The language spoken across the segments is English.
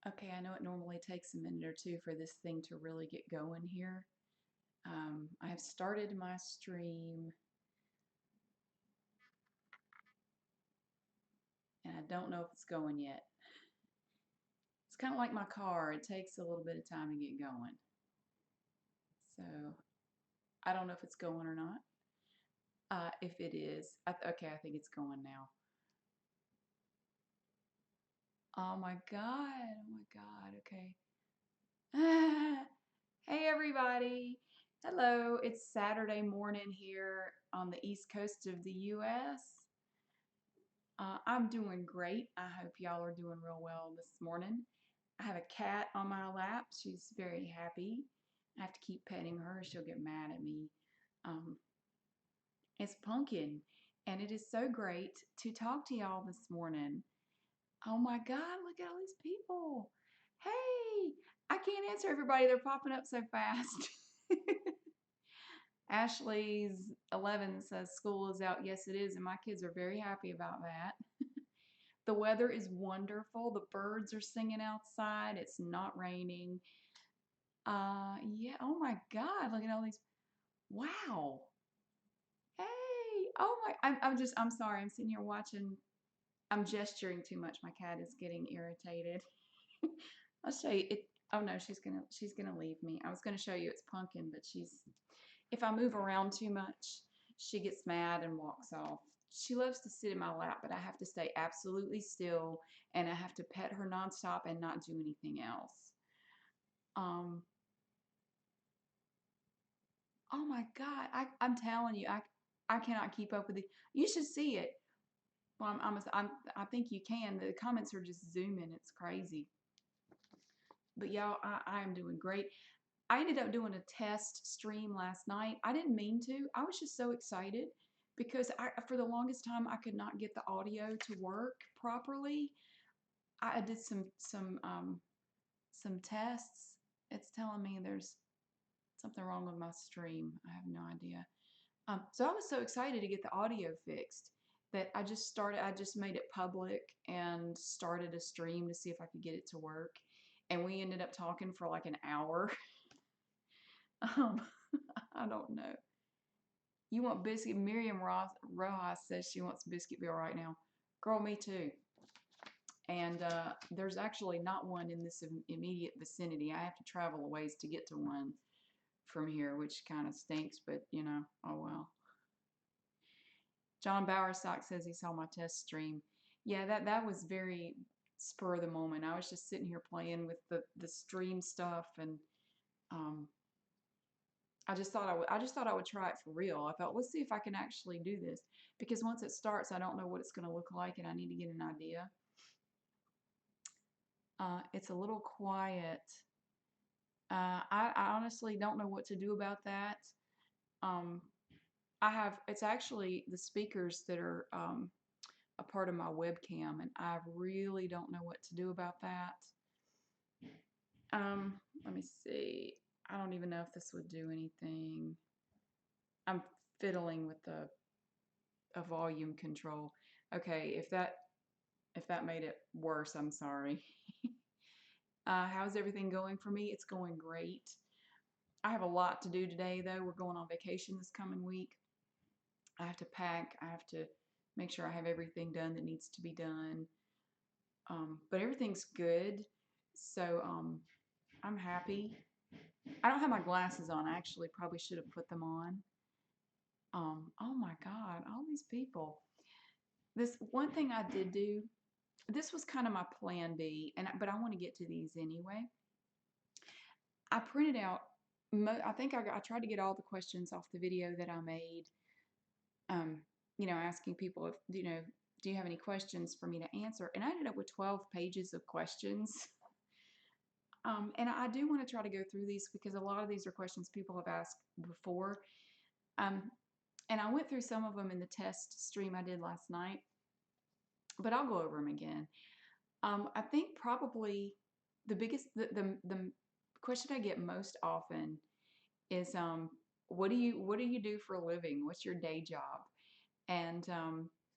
Okay, I know it normally takes a minute or two for this thing to really get going here. I have started my stream and I don't know if it's going yet. It's kind of like my car, it takes a little bit of time to get going. So I don't know if it's going or not. If it is, okay, I think it's going now. Oh my God, okay. Hey everybody. Hello, it's Saturday morning here on the East Coast of the US. I'm doing great. I hope y'all are doing real well this morning. I have a cat on my lap. She's very happy. I have to keep petting her. She'll get mad at me. Um, it's Pumpkin, and it is so great to talk to y'all this morning. Oh my God, look at all these people. Hey, I can't answer everybody. They're popping up so fast. Ashley's 11 says school is out. Yes, it is, and my kids are very happy about that. The weather is wonderful. The birds are singing outside. It's not raining. Yeah. Oh my God. Look at all these. Wow. Hey. Oh my. I'm sorry. I'm sitting here watching. I'm gesturing too much. My cat is getting irritated. I'll show you it. Oh no, she's gonna leave me. I was gonna show you it's Pumpkin, but if I move around too much, she gets mad and walks off. She loves to sit in my lap, but I have to stay absolutely still and I have to pet her nonstop and not do anything else. Oh my God, I'm telling you, I cannot keep up with it. You should see it. Well, I think you can. The comments are just zooming. It's crazy. But y'all, I am doing great. I ended up doing a test stream last night. I didn't mean to. I was just so excited because for the longest time, I could not get the audio to work properly. I did some tests. It's telling me there's something wrong with my stream. I have no idea. So I was so excited to get the audio fixed that I just made it public and started a stream to see if I could get it to work. And we ended up talking for like an hour. Um, I don't know. You want biscuit? Miriam Rojas says she wants biscuit bill right now. Girl, me too. And there's actually not one in this immediate vicinity. I have to travel a ways to get to one from here, which kind of stinks, but you know, oh well. John Bowersock says he saw my test stream. Yeah, that was very spur of the moment. I was just sitting here playing with the stream stuff, and um, I just thought I would try it for real. I thought, let's see if I can actually do this because once it starts, I don't know what it's going to look like, and I need to get an idea. It's a little quiet. I honestly don't know what to do about that. Um, it's actually the speakers that are a part of my webcam, and I really don't know what to do about that. Let me see. I don't even know if this would do anything. I'm fiddling with a volume control. Okay, if that made it worse, I'm sorry. How's everything going for me? It's going great. I have a lot to do today, though. We're going on vacation this coming week. I have to pack. I have to make sure I have everything done that needs to be done. But everything's good. So I'm happy. I don't have my glasses on. I actually probably should have put them on. Oh my God, all these people. This one thing I did do, this was kind of my plan B, but I want to get to these anyway. I printed out, I think I tried to get all the questions off the video that I made, you know, asking people if, you know, do you have any questions for me to answer? And I ended up with 12 pages of questions. And I do want to try to go through these because a lot of these are questions people have asked before. And I went through some of them in the test stream I did last night, but I'll go over them again. I think probably the question I get most often is what do you do for a living? What's your day job? And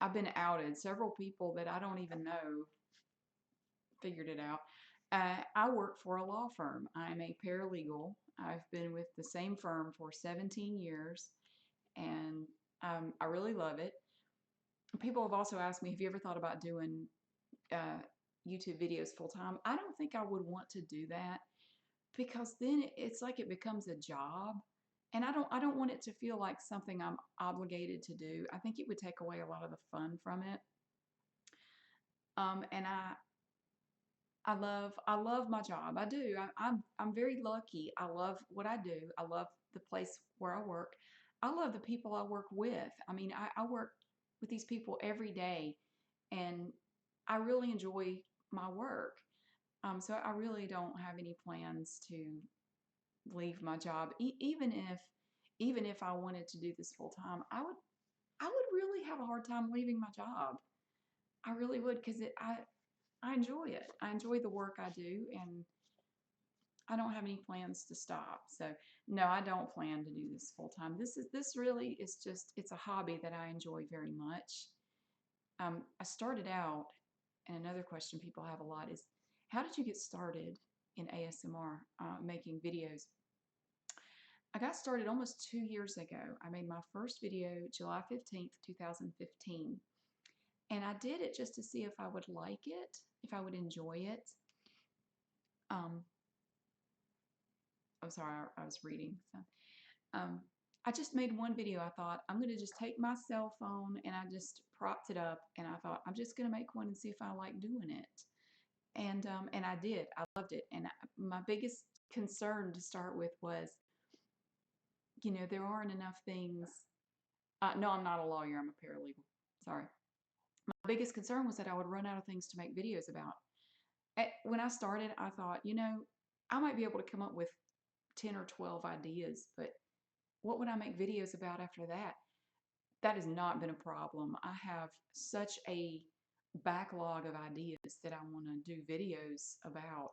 I've been outed. Several people that I don't even know figured it out. I work for a law firm. I'm a paralegal. I've been with the same firm for 17 years, and I really love it. People have also asked me, have you ever thought about doing uh, YouTube videos full time? I don't think I would want to do that because then it's like it becomes a job, and I don't want it to feel like something I'm obligated to do. I think it would take away a lot of the fun from it. And I love my job. I do. I'm very lucky. I love what I do. I love the place where I work. I love the people I work with. I mean, I work with these people every day, and I really enjoy my work. So I really don't have any plans to leave my job. Even if I wanted to do this full time, I would really have a hard time leaving my job. I really would because I enjoy it. I enjoy the work I do, and I don't have any plans to stop. So no, I don't plan to do this full time. This really is just it's a hobby that I enjoy very much. I started out, and another question people have a lot is, how did you get started in ASMR making videos? I got started almost 2 years ago. I made my first video July 15th, 2015. And I did it just to see if I would like it, if I would enjoy it. Um, I'm sorry, I was reading. So, um, I just made one video. I thought I'm going to just take my cell phone and I just propped it up, and I thought I'm just going to make one and see if I like doing it. And I did. I loved it. And my biggest concern to start with was, there aren't enough things. No, I'm not a lawyer. I'm a paralegal. Sorry. My biggest concern was that I would run out of things to make videos about. When I started, I thought, I might be able to come up with 10 or 12 ideas, but what would I make videos about after that? That has not been a problem. I have such a backlog of ideas that I want to do videos about.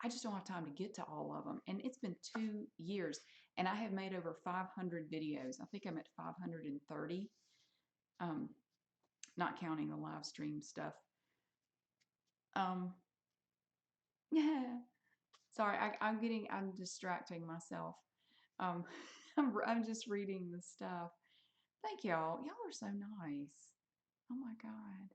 I just don't have time to get to all of them. And it's been 2 years, and I have made over 500 videos. I think I'm at 530, um, not counting the live stream stuff. Yeah. Sorry, I'm distracting myself. Um, I'm just reading the stuff. Thank y'all. Y'all are so nice. Oh my God.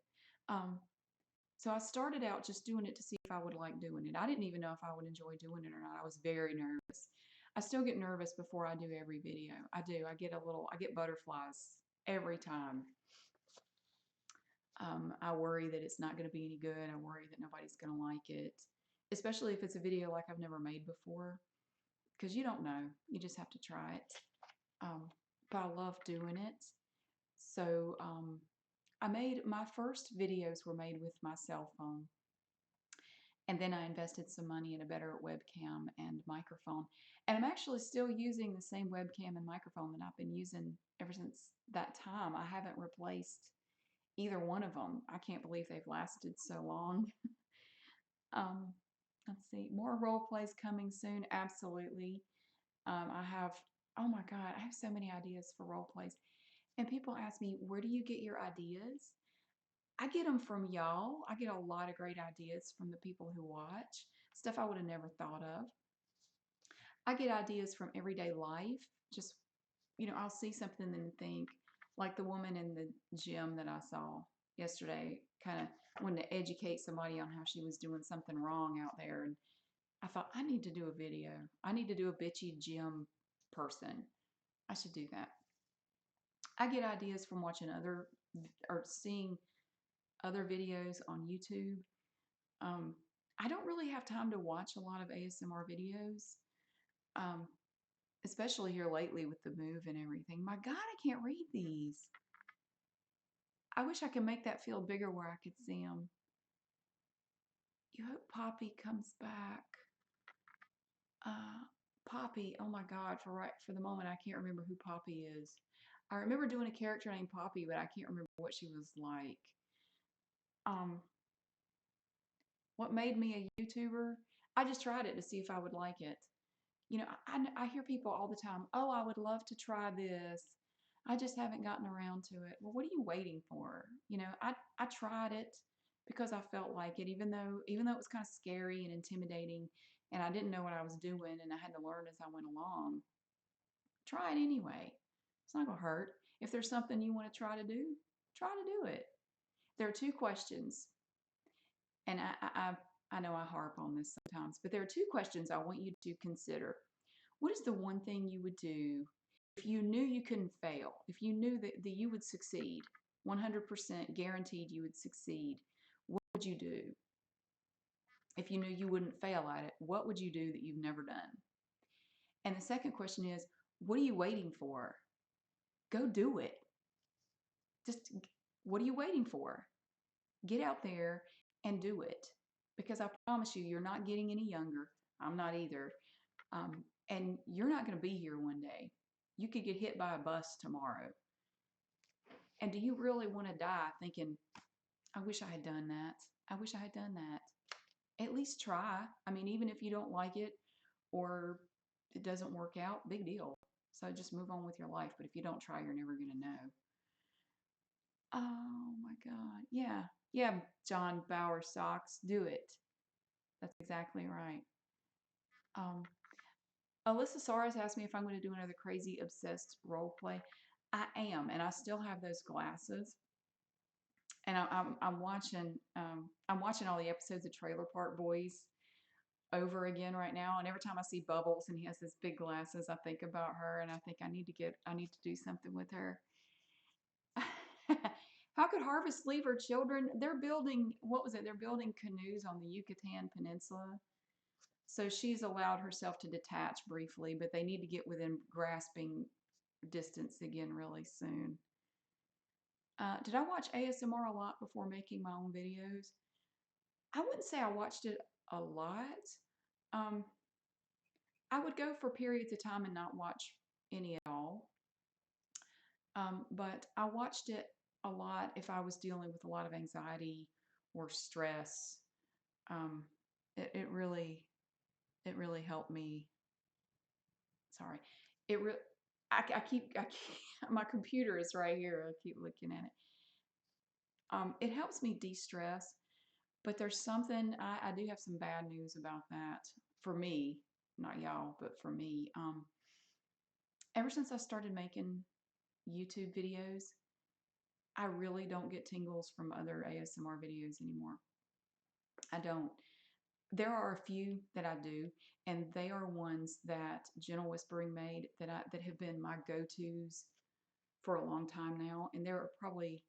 So I started out just doing it to see if I would like doing it. I didn't even know if I would enjoy doing it or not. I was very nervous. I still get nervous before I do every video. I do. I get butterflies every time. I worry that it's not going to be any good. I worry that nobody's going to like it, especially if it's a video like I've never made before, because you don't know. You just have to try it. Um, but I love doing it. So I made my first videos were made with my cell phone. And then I invested some money in a better webcam and microphone. And I'm actually still using the same webcam and microphone that I've been using ever since that time. I haven't replaced either one of them. I can't believe they've lasted so long. um, let's see, more role plays coming soon. Absolutely. I have, oh my God, I have so many ideas for role plays. And people ask me, where do you get your ideas? I get them from y'all. I get a lot of great ideas from the people who watch, stuff I would have never thought of. I get ideas from everyday life. Just, I'll see something and think, like the woman in the gym that I saw yesterday, kind of wanted to educate somebody on how she was doing something wrong out there. And I thought, I need to do a video. I need to do a bitchy gym person. I should do that. I get ideas from watching or seeing other videos on YouTube. Um, I don't really have time to watch a lot of ASMR videos, um, especially here lately with the move and everything. My God, I can't read these. I wish I could make that field bigger where I could see them. You hope Poppy comes back. Uh, Poppy, oh my God, for the moment I can't remember who Poppy is. I remember doing a character named Poppy, but I can't remember what she was like. Um, what made me a YouTuber? I just tried it to see if I would like it. I hear people all the time, oh, I would love to try this. I just haven't gotten around to it. Well, what are you waiting for? I tried it because I felt like it, even though it was kind of scary and intimidating, and I didn't know what I was doing, and I had to learn as I went along. Try it anyway. It's not gonna hurt. If there's something you want to try to do it. There are two questions, and I know I harp on this sometimes, but there are two questions I want you to consider. What is the one thing you would do if you knew you couldn't fail? If you knew that you would succeed, 100% guaranteed you would succeed, what would you do? If you knew you wouldn't fail at it, what would you do that you've never done? And the second question is, what are you waiting for? Go do it. Just what are you waiting for? Get out there and do it. Because I promise you, you're not getting any younger. I'm not either. And you're not going to be here one day. You could get hit by a bus tomorrow. And do you really want to die thinking, I wish I had done that? I wish I had done that. At least try. I mean, even if you don't like it or it doesn't work out, big deal. So just move on with your life. But if you don't try, you're never going to know. Oh my God. Yeah. Yeah, John Bauer Socks. Do it. That's exactly right. Um, Alyssa Soros asked me if I'm going to do another crazy obsessed role play. I am, and I still have those glasses. And I'm watching all the episodes of Trailer Park Boys over again right now. And every time I see Bubbles and he has his big glasses, I think about her, and I think I need to do something with her. How could Harvest leave her children? They're building, what was it? They're building canoes on the Yucatan Peninsula. So she's allowed herself to detach briefly, but they need to get within grasping distance again really soon. Did I watch ASMR a lot before making my own videos? I wouldn't say I watched it a lot. Um, I would go for periods of time and not watch any at all. But I watched it a lot if I was dealing with a lot of anxiety or stress. Um, it, it really it really helped me. Sorry, it re- I keep my computer is right here. I keep looking at it. It helps me de-stress, but there's something I do have some bad news about that for me, not y'all, but for me. Ever since I started making YouTube videos, I really don't get tingles from other ASMR videos anymore. I don't. There are a few that I do, and they are ones that Gentle Whispering made that have been my go-tos for a long time now. And there are probably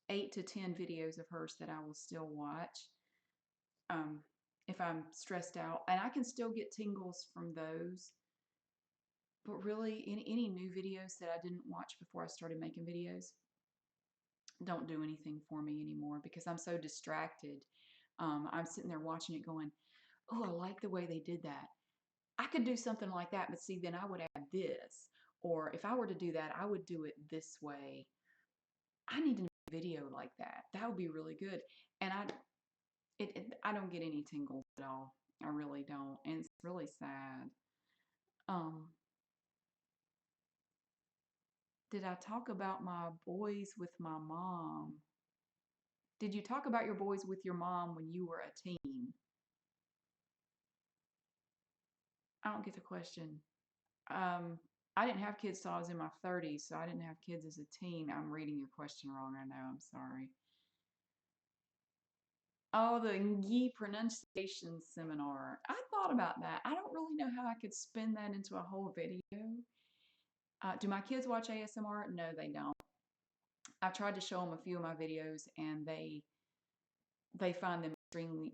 8 to 10 videos of hers that I will still watch um, if I'm stressed out, and I can still get tingles from those. But really, any new videos that I didn't watch before I started making videos don't do anything for me anymore because I'm so distracted. I'm sitting there watching it going, oh, I like the way they did that. I could do something like that, but see, then I would add this. Or if I were to do that, I would do it this way. I need to make a video like that. That would be really good. And I don't get any tingles at all. I really don't. And it's really sad. Um, did I talk about my boys with my mom? Did you talk about your boys with your mom when you were a teen? I don't get the question. Um, I didn't have kids till I was in my 30s, so I didn't have kids as a teen. I'm reading your question wrong. I know. I'm sorry. Oh, the Yi pronunciation seminar. I thought about that. I don't really know how I could spin that into a whole video. Do my kids watch ASMR? No, they don't. I've tried to show them a few of my videos, and they find them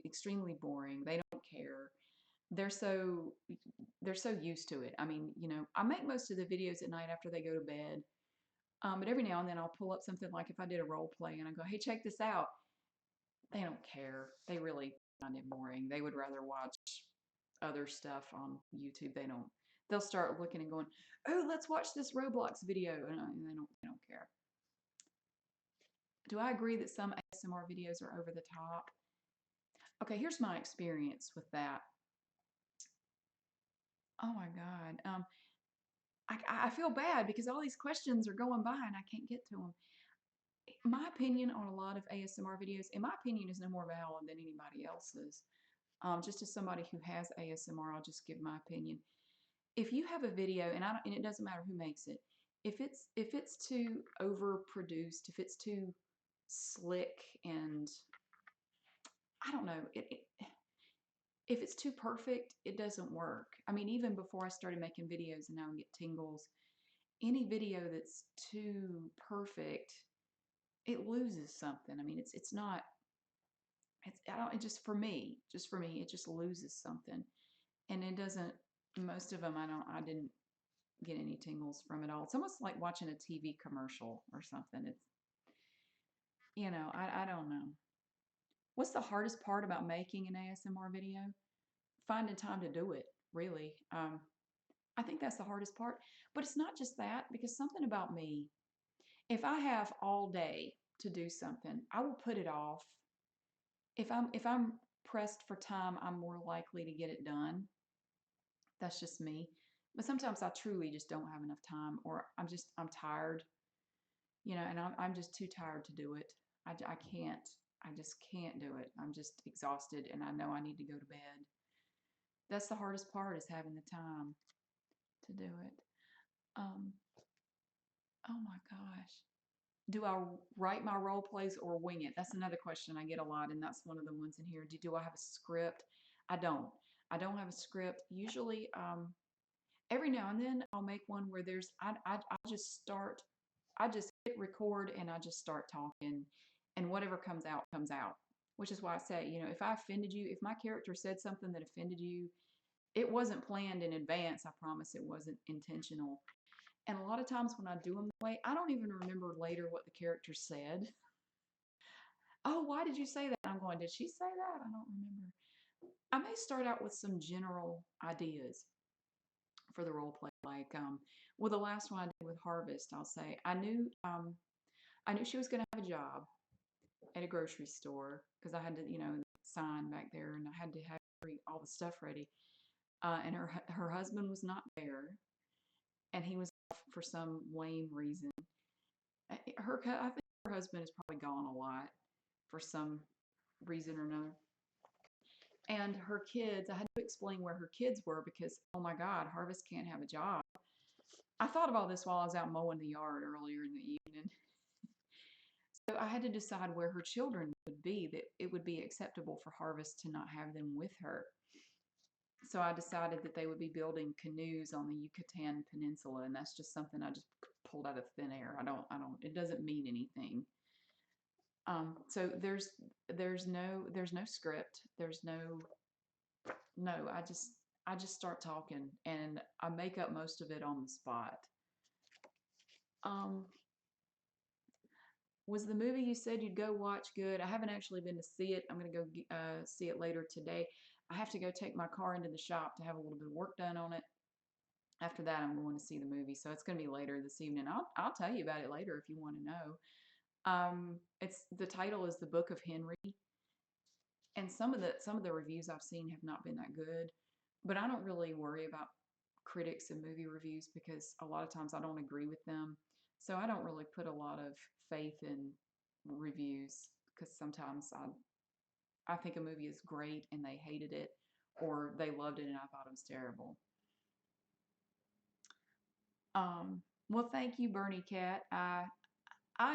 extremely boring. They don't care. They're so they're so used to it. I mean, I make most of the videos at night after they go to bed. But every now and then I'll pull up something like if I did a role play and I go, hey, check this out. They don't care. They really find it boring. They would rather watch other stuff on YouTube. They'll start looking and going, oh, let's watch this Roblox video. And they don't care. Do I agree that some ASMR videos are over the top? Okay, here's my experience with that. Oh my God. I feel bad because all these questions are going by and I can't get to them. my opinion on a lot of ASMR videos, in my opinion, is no more valid than anybody else's. Just as somebody who has ASMR, I'll just give my opinion. If you have a video, and it doesn't matter who makes it, if it's too overproduced, if it's too slick, and I don't know, if it's too perfect, it doesn't work. I mean, even before I started making videos and now I get tingles, any video that's too perfect, it loses something. I mean, it's not. It's I don't. It just for me, it just loses something, and it doesn't. Most of them, I didn't get any tingles from it all. It's almost like watching a TV commercial or something. It's I don't know. What's the hardest part about making an ASMR video? Finding time to do it, really. I think that's the hardest part. But it's not just that, because something about me, if I have all day to do something, I will put it off. If I'm pressed for time, I'm more likely to get it done. That's just me. But sometimes I truly just don't have enough time, or I'm tired, and I'm just too tired to do it. I can't. I just can't do it. I'm just exhausted, and I know I need to go to bed. That's the hardest part, is having the time to do it. Um, oh my gosh. Do I write my role plays or wing it? That's another question I get a lot, and that's one of the ones in here. Do I have a script? I don't. I don't have a script. Usually, every now and then I'll make one where I just start, I just hit record and I just start talking, and whatever comes out. Which is why I say, if I offended you, if my character said something that offended you, it wasn't planned in advance. I promise it wasn't intentional. And a lot of times when I do them that way, I don't even remember later what the character said. Oh, why did you say that? I'm going, did she say that? I don't remember. I may start out with some general ideas for the role play. Like, well, the last one I did with Harvest, I'll say I knew she was going to have a job at a grocery store, because I had to, sign back there, and I had to have all the stuff ready. And her husband was not there, and he was off for some lame reason. I think her husband is probably gone a lot for some reason or another. And her kids, I had to explain where her kids were, because, oh my God, Harvest can't have a job. I thought of all this while I was out mowing the yard earlier in the evening. So I had to decide where her children would be, that it would be acceptable for Harvest to not have them with her. So I decided that they would be building canoes on the Yucatan Peninsula, and that's just something I just pulled out of thin air. It doesn't mean anything. So there's no script. There's no. I just start talking, and I make up most of it on the spot. Um, was the movie you said you'd go watch good? I haven't actually been to see it. I'm gonna go see it later today. I have to go take my car into the shop to have a little bit of work done on it. After that, I'm going to see the movie, so it's going to be later this evening. I'll tell you about it later if you want to know. It's the title is The Book of Henry, and some of the reviews I've seen have not been that good, but I don't really worry about critics and movie reviews, because a lot of times I don't agree with them, so I don't really put a lot of faith in reviews, because sometimes I think a movie is great and they hated it, or they loved it and I thought it was terrible. Well, thank you, Bernie Cat. I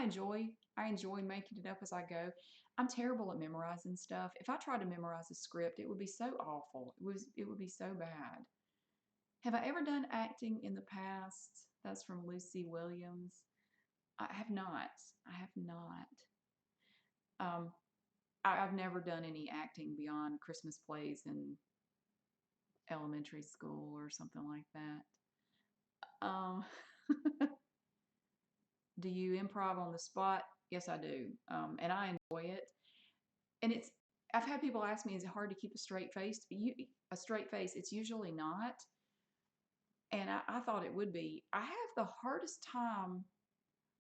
enjoy I enjoy making it up as I go. I'm terrible at memorizing stuff. If I tried to memorize a script, it would be so awful. It would be so bad. Have I ever done acting in the past? That's from Lucy Williams. I have not. I have not. Um, I've never done any acting beyond Christmas plays in elementary school or something like that. Um, do you improv on the spot? Yes, I do. And I enjoy it. And I've had people ask me, is it hard to keep a straight face? A straight face, it's usually not. And I thought it would be. I have the hardest time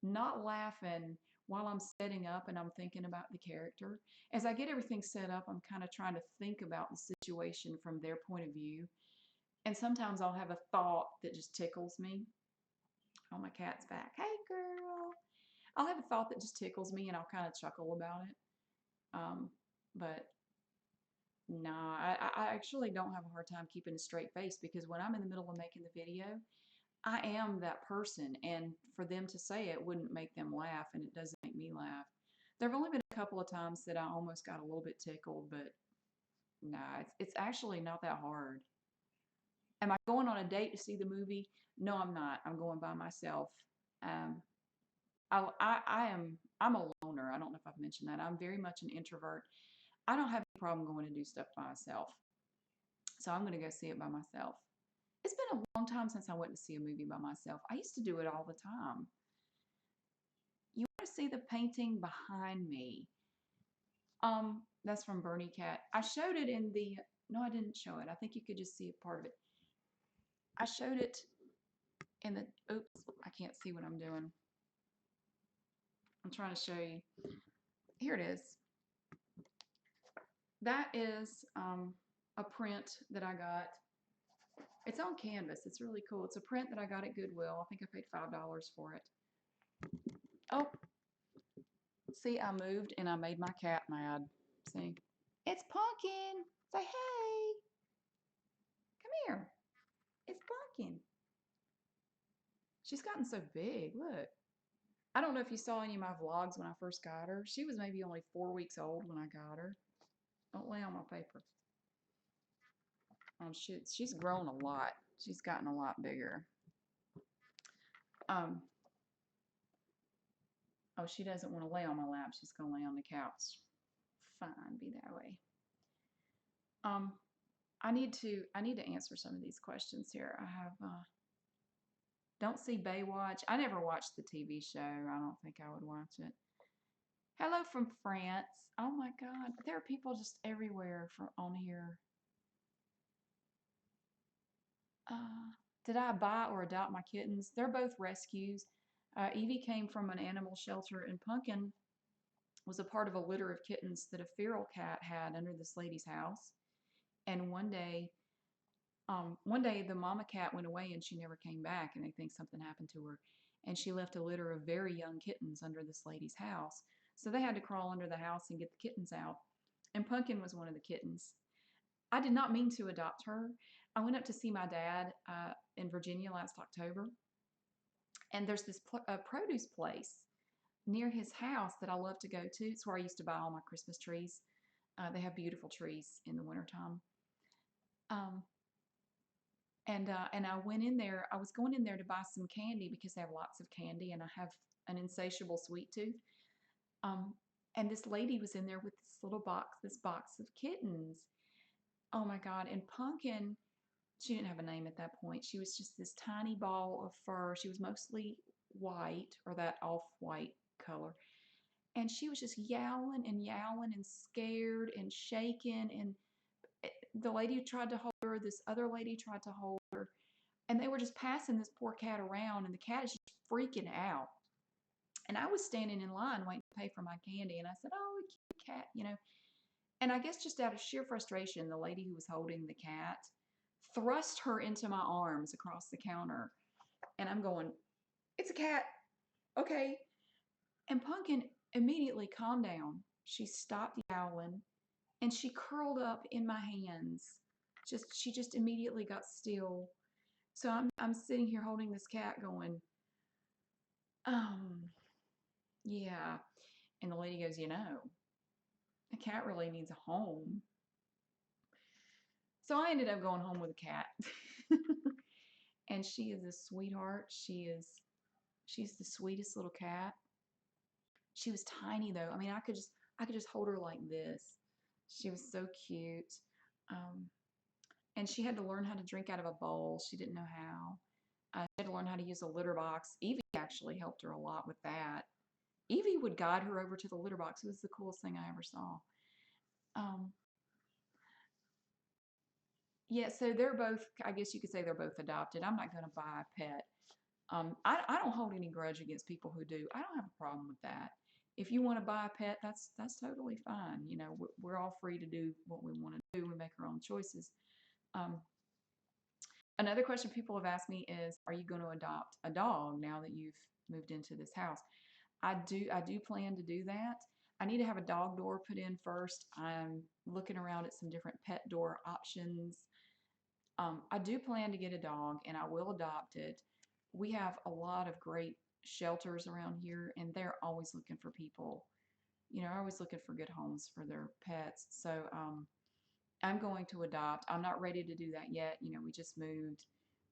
not laughing while I'm setting up and I'm thinking about the character. As I get everything set up, I'm kind of trying to think about the situation from their point of view. And sometimes I'll have a thought that just tickles me. Oh, my cat's back. Hey, girl. I'll have a thought that just tickles me and I'll kind of chuckle about it. But nah, I actually don't have a hard time keeping a straight face because when I'm in the middle of making the video, I am that person. And for them to say it wouldn't make them laugh, and it doesn't make me laugh. There have only been a couple of times that I almost got a little bit tickled, but nah, it's actually not that hard. Am I going on a date to see the movie? No, I'm not. I'm going by myself. Um, I'm a loner. I don't know if I've mentioned that. I'm very much an introvert. I don't have any problem going to do stuff by myself. So I'm going to go see it by myself. It's been a long time since I went to see a movie by myself. I used to do it all the time. You want to see the painting behind me? That's from Bernie Cat. I showed it in the, no, I didn't show it. I think you could just see a part of it. I showed it in the, oops, I can't see what I'm doing. I'm trying to show you. Here it is. That is a print that I got. It's on canvas. It's really cool. It's a print that I got at Goodwill. I think I paid $5 for it. Oh, see, I moved and I made my cat mad. See? It's Pumpkin. Say hey. Come here. It's Pumpkin. She's gotten so big. Look. I don't know if you saw any of my vlogs when I first got her. She was maybe only 4 weeks old when I got her. Don't lay on my paper. She's grown a lot. She's gotten a lot bigger. Oh, she doesn't want to lay on my lap. She's going to lay on the couch. Fine, be that way. I need to answer some of these questions here. I have don't see Baywatch. I never watched the TV show. I don't think I would watch it. Hello from France. Oh my God, there are people just everywhere from on here. Did I buy or adopt my kittens? They're both rescues. Evie came from an animal shelter, and Pumpkin was a part of a litter of kittens that a feral cat had under this lady's house. And one day the mama cat went away and she never came back, and they think something happened to her. And she left a litter of very young kittens under this lady's house. So they had to crawl under the house and get the kittens out. And Pumpkin was one of the kittens. I did not mean to adopt her. I went up to see my dad in Virginia last October, and there's this produce place near his house that I love to go to. It's where I used to buy all my Christmas trees. They have beautiful trees in the wintertime. And I went in there. I was going in there to buy some candy because they have lots of candy, and I have an insatiable sweet tooth. And this lady was in there with this box of kittens. Oh my God! And Pumpkin, she didn't have a name at that point. She was just this tiny ball of fur. She was mostly white, or that off-white color. And she was just yowling and scared and shaking. And the lady tried to hold her. This other lady tried to hold her. And they were just passing this poor cat around, and the cat is just freaking out. And I was standing in line waiting to pay for my candy. And I said, oh, cute cat, you know. And I guess just out of sheer frustration, the lady who was holding the cat thrust her into my arms across the counter. And I'm going, it's a cat. Okay. And Pumpkin immediately calmed down. She stopped yowling and she curled up in my hands. She just immediately got still. So I'm sitting here holding this cat going, yeah. And the lady goes, a cat really needs a home. So I ended up going home with a cat. And she is a sweetheart. She's the sweetest little cat. She was tiny though. I mean, I could just hold her like this. She was so cute. And she had to learn how to drink out of a bowl. She didn't know how. She had to learn how to use a litter box. Evie actually helped her a lot with that. Evie would guide her over to the litter box. It was the coolest thing I ever saw. Yeah, so they're both, I guess you could say they're both adopted. I'm not going to buy a pet. I don't hold any grudge against people who do. I don't have a problem with that. If you want to buy a pet, that's totally fine. We're all free to do what we want to do. We make our own choices. Another question people have asked me is, are you going to adopt a dog now that you've moved into this house? I do plan to do that. I need to have a dog door put in first. I'm looking around at some different pet door options. I do plan to get a dog and I will adopt it. We have a lot of great shelters around here and they're always looking for people. Always looking for good homes for their pets. So I'm going to adopt. I'm not ready to do that yet. We just moved.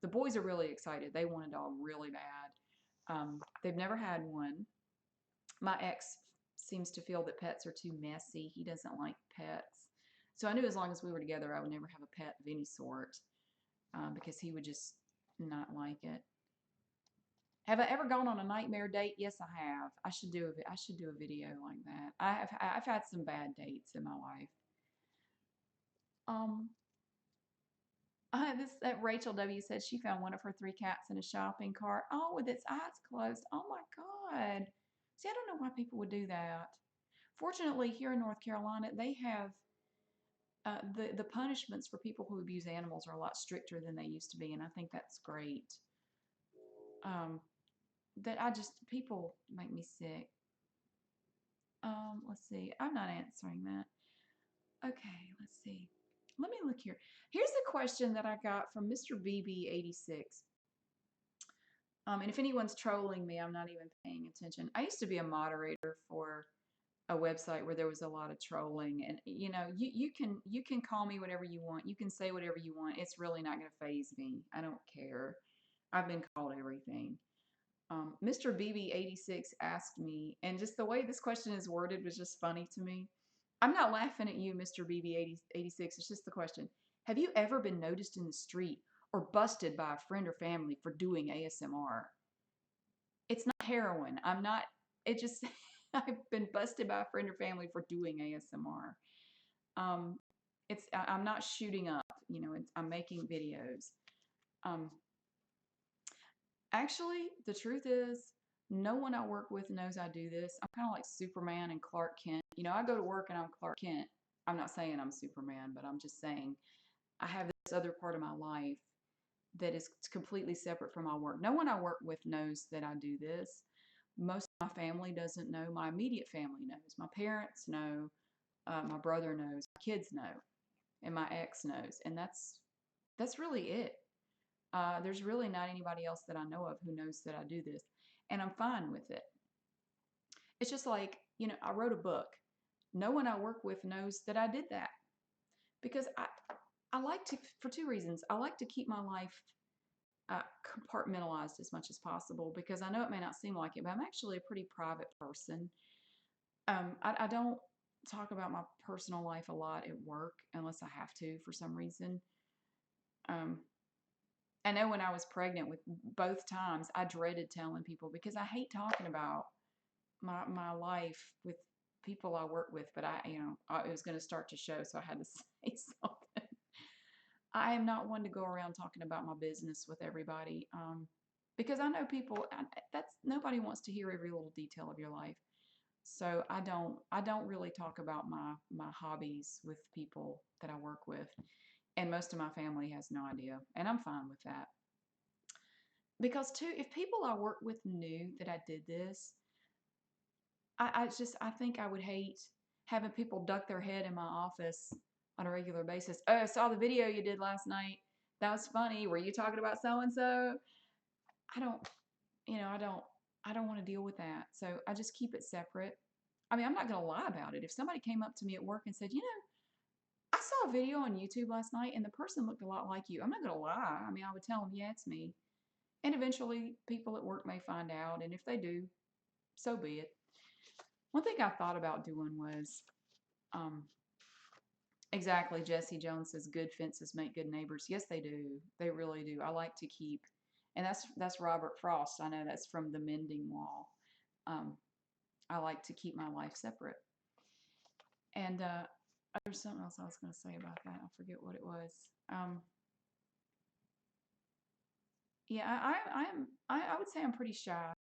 The boys are really excited. They want a dog really bad. They've never had one. My ex seems to feel that pets are too messy. He doesn't like pets. So I knew as long as we were together, I would never have a pet of any sort because he would just not like it. Have I ever gone on a nightmare date? Yes, I have. I should do a video like that. I've had some bad dates in my life. Um, that Rachel W said she found one of her 3 cats in a shopping cart. Oh, with its eyes closed. Oh my God. See, I don't know why people would do that. Fortunately, here in North Carolina, they have the punishments for people who abuse animals are a lot stricter than they used to be, and I think that's great. People make me sick. Let's see. I'm not answering that. Okay, let's see. Let me look here. Here's a question that I got from Mr. Beebe86. And if anyone's trolling me, I'm not even paying attention. I used to be a moderator for a website where there was a lot of trolling, and you can call me whatever you want. You can say whatever you want. It's really not going to faze me. I don't care. I've been called everything. Mr. BB86 asked me, and just the way this question is worded was just funny to me. I'm not laughing at you, Mr. BB86. It's just the question. Have you ever been noticed in the street or busted by a friend or family for doing ASMR? It's not heroin. I'm not, it just, I've been busted by a friend or family for doing ASMR. I'm not shooting up, I'm making videos. Actually, the truth is, no one I work with knows I do this. I'm kind of like Superman and Clark Kent. I go to work and I'm Clark Kent. I'm not saying I'm Superman, but I'm just saying I have this other part of my life that is completely separate from my work. No one I work with knows that I do this. Most of my family doesn't know. My immediate family knows. My parents know. My brother knows. My kids know. And my ex knows. And that's really it. There's really not anybody else that I know of who knows that I do this. And I'm fine with it. It's just like, I wrote a book. No one I work with knows that I did that. Because I like to, for 2 reasons. I like to keep my life compartmentalized as much as possible because I know it may not seem like it, but I'm actually a pretty private person. I don't talk about my personal life a lot at work unless I have to for some reason. I know when I was pregnant with both times, I dreaded telling people because I hate talking about my life with people I work with, but it was going to start to show, so I had to say something. I am not one to go around talking about my business with everybody because I know people. Nobody wants to hear every little detail of your life, so I don't really talk about my hobbies with people that I work with, and most of my family has no idea, and I'm fine with that. Because too, if people I work with knew that I did this, I think I would hate having people duck their head in my office on a regular basis. Oh, I saw the video you did last night. That was funny. Were you talking about so and so? I don't, I don't want to deal with that. So I just keep it separate. I mean, I'm not going to lie about it. If somebody came up to me at work and said, I saw a video on YouTube last night and the person looked a lot like you, I'm not going to lie. I mean, I would tell them, yeah, it's me. And eventually people at work may find out. And if they do, so be it. One thing I thought about doing was, exactly, Jesse Jones says good fences make good neighbors. Yes, they do. They really do. I like to keep, and that's Robert Frost. I know that's from the Mending Wall. I like to keep my life separate. And there's something else I was going to say about that. I forget what it was. Yeah, I would say I'm pretty shy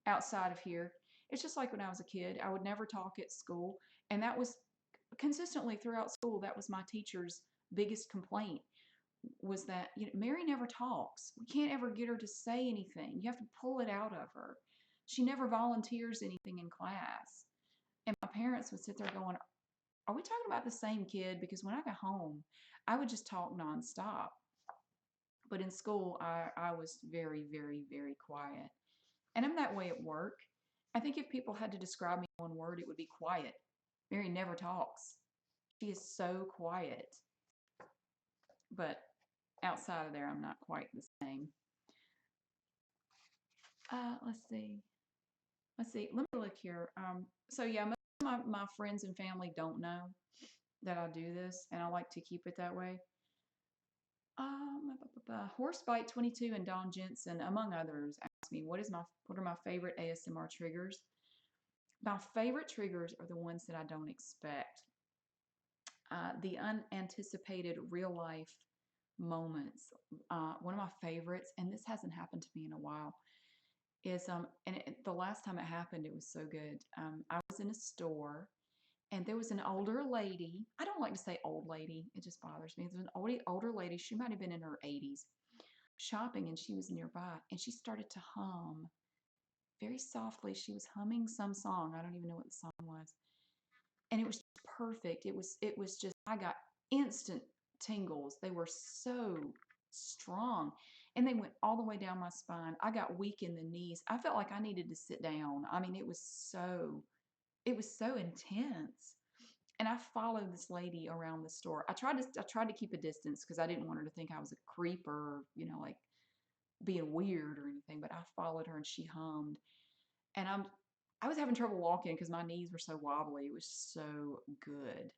outside of here. It's just like when I was a kid. I would never talk at school, and that was consistently throughout school. That was my teacher's biggest complaint was that Mary never talks. We can't ever get her to say anything. You have to pull it out of her. She never volunteers anything in class. And my parents would sit there going, are we talking about the same kid? Because when I got home, I would just talk nonstop. But in school, I was very, very, very quiet. And I'm that way at work. I think if people had to describe me in one word, it would be quiet. Mary never talks. She is so quiet. But outside of there, I'm not quite the same. Let's see. Let's see. Let me look here. So yeah, most of my friends and family don't know that I do this, and I like to keep it that way. Horsebite 22 and Don Jensen, among others, asked me what are my favorite ASMR triggers. My favorite triggers are the ones that I don't expect. The unanticipated real life moments. One of my favorites, and this hasn't happened to me in a while, is the last time it happened, it was so good. I was in a store and there was an older lady. I don't like to say old lady, it just bothers me. There's an older lady, she might have been in her 80s, shopping, and she was nearby and she started to hum very softly. She was humming some song. I don't even know what the song was. And it was perfect. It was just, I got instant tingles. They were so strong and they went all the way down my spine. I got weak in the knees. I felt like I needed to sit down. I mean, it was so intense. And I followed this lady around the store. I tried to keep a distance because I didn't want her to think I was a creep or, like being weird or anything, but I followed her and she hummed. And I was having trouble walking because my knees were so wobbly. It was so good.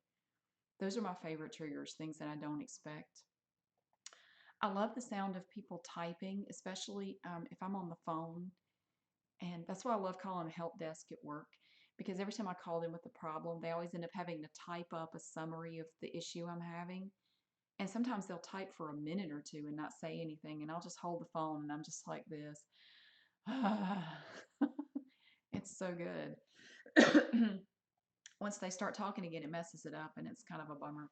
Those are my favorite triggers, things that I don't expect. I love the sound of people typing, especially if I'm on the phone. And that's why I love calling a help desk at work, because every time I call them with a problem, they always end up having to type up a summary of the issue I'm having. And sometimes they'll type for a minute or two and not say anything. And I'll just hold the phone and I'm just like this. It's so good. Once they start talking again, it messes it up and it's kind of a bummer.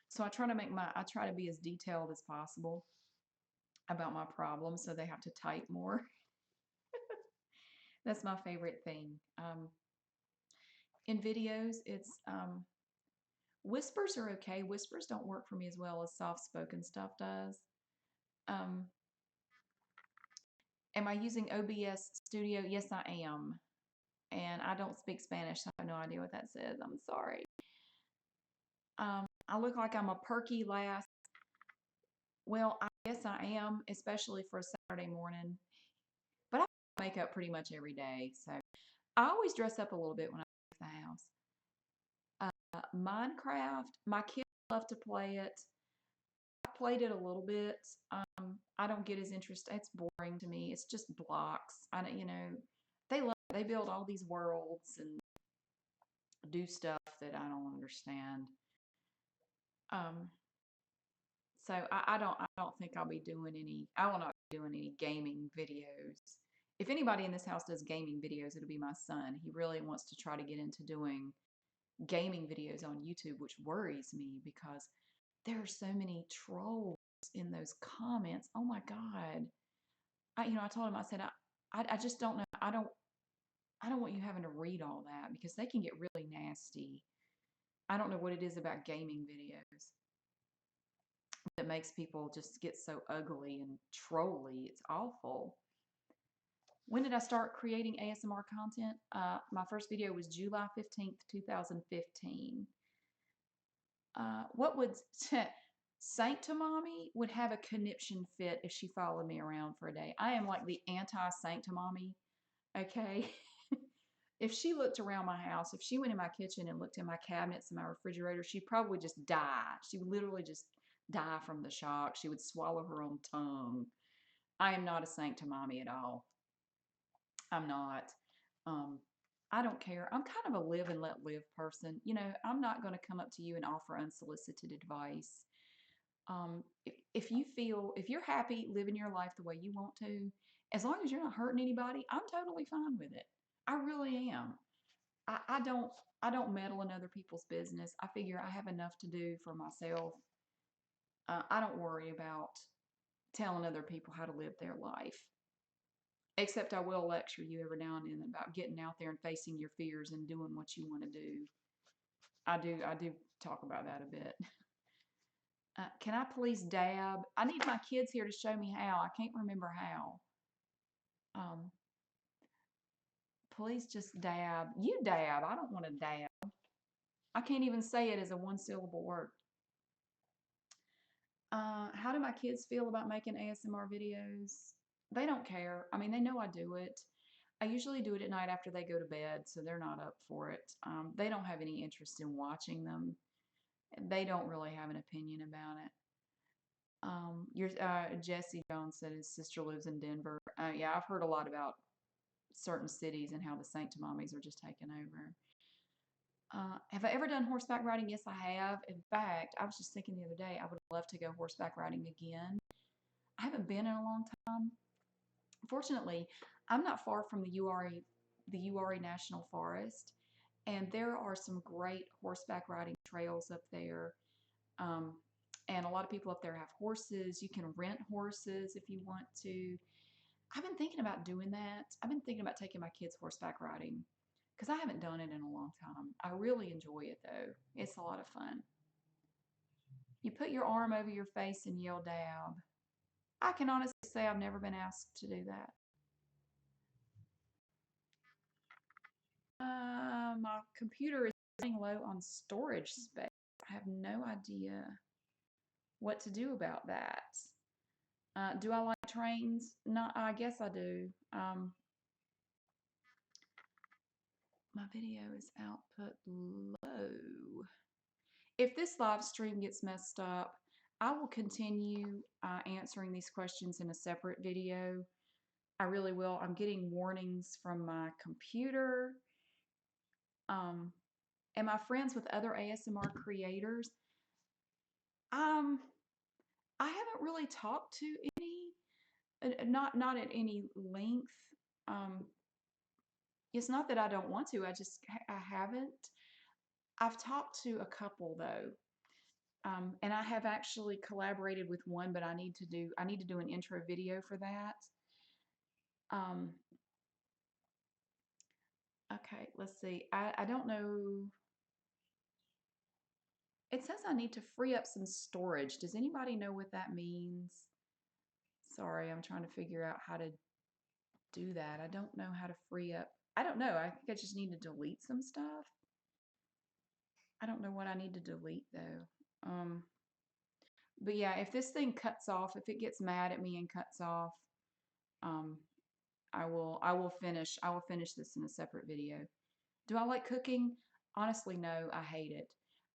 So I try to be as detailed as possible about my problems so they have to type more. That's my favorite thing. In videos, it's whispers are okay. Whispers don't work for me as well as soft spoken stuff does. Um, am I using OBS Studio? Yes, I am. And I don't speak Spanish, so I have no idea what that says. I'm sorry. I look like I'm a perky lass. Well, I guess I am, especially for a Saturday morning. But I make up pretty much every day, so I always dress up a little bit when I leave the house. Minecraft, my kids love to play it. I played it a little bit. I don't get as interested. It's boring to me. It's just blocks. I don't, they love it. They build all these worlds and do stuff that I don't understand. Um, so I don't think I'll be doing any. I will not be doing any gaming videos. If anybody in this house does gaming videos, it'll be my son. He really wants to try to get into doing gaming videos on YouTube, which worries me because there are so many trolls in those comments. Oh my God. I told him, I said, I just don't know. I don't want you having to read all that because they can get really nasty. I don't know what it is about gaming videos that makes people just get so ugly and trolly. It's awful. When did I start creating ASMR content? My first video was July 15th, 2015. What would Sancta Mommy would have a conniption fit if she followed me around for a day. I am like the anti-Sancta Mommy, okay? If she looked around my house, if she went in my kitchen and looked in my cabinets and my refrigerator, she'd probably just die. She would literally just die from the shock. She would swallow her own tongue. I am not a Sancta Mommy at all. I'm not. Um, I don't care. I'm kind of a live and let live person. I'm not going to come up to you and offer unsolicited advice. If you're happy living your life the way you want to, as long as you're not hurting anybody, I'm totally fine with it. I really am. I don't meddle in other people's business. I figure I have enough to do for myself. I don't worry about telling other people how to live their life. Except I will lecture you every now and then about getting out there and facing your fears and doing what you want to do. I do talk about that a bit. Can I please dab? I need my kids here to show me how. I can't remember how. Um, please just dab. You dab. I don't want to dab. I can't even say it as a one-syllable word. How do my kids feel about making ASMR videos? They don't care. I mean, they know I do it. I usually do it at night after they go to bed, so they're not up for it. They don't have any interest in watching them. They don't really have an opinion about it. Jesse Jones said his sister lives in Denver. Yeah, I've heard a lot about certain cities and how the sanctimommies are just taking over. Have I ever done horseback riding? Yes, I have. In fact, I was just thinking the other day, I would love to go horseback riding again. I haven't been in a long time. Fortunately, I'm not far from the URE National Forest, and there are some great horseback riding trails up there. Um, and a lot of people up there have horses. You can rent horses if you want to. I've been thinking about doing that. I've been thinking about taking my kids horseback riding because I haven't done it in a long time. I really enjoy it though. It's a lot of fun. You put your arm over your face and yell dab. I can honestly say I've never been asked to do that. My computer is running low on storage space. I have no idea what to do about that. Do I like trains? No, I guess I do. My video is output low. If this live stream gets messed up, I will continue answering these questions in a separate video. I really will. I'm getting warnings from my computer. Am I friends with other ASMR creators? I haven't really talked to any, not at any length. Um, it's not that I don't want to. I haven't. I've talked to a couple though. And I have actually collaborated with one, but I need to do an intro video for that. Um, okay, let's see. I don't know. It says I need to free up some storage. Does anybody know what that means? Sorry, I'm trying to figure out how to do that. I don't know how to free up. I don't know. I think I just need to delete some stuff. I don't know what I need to delete though. But yeah, if this thing cuts off, if it gets mad at me and cuts off, um, I will finish this in a separate video. Do I like cooking? Honestly, no, I hate it.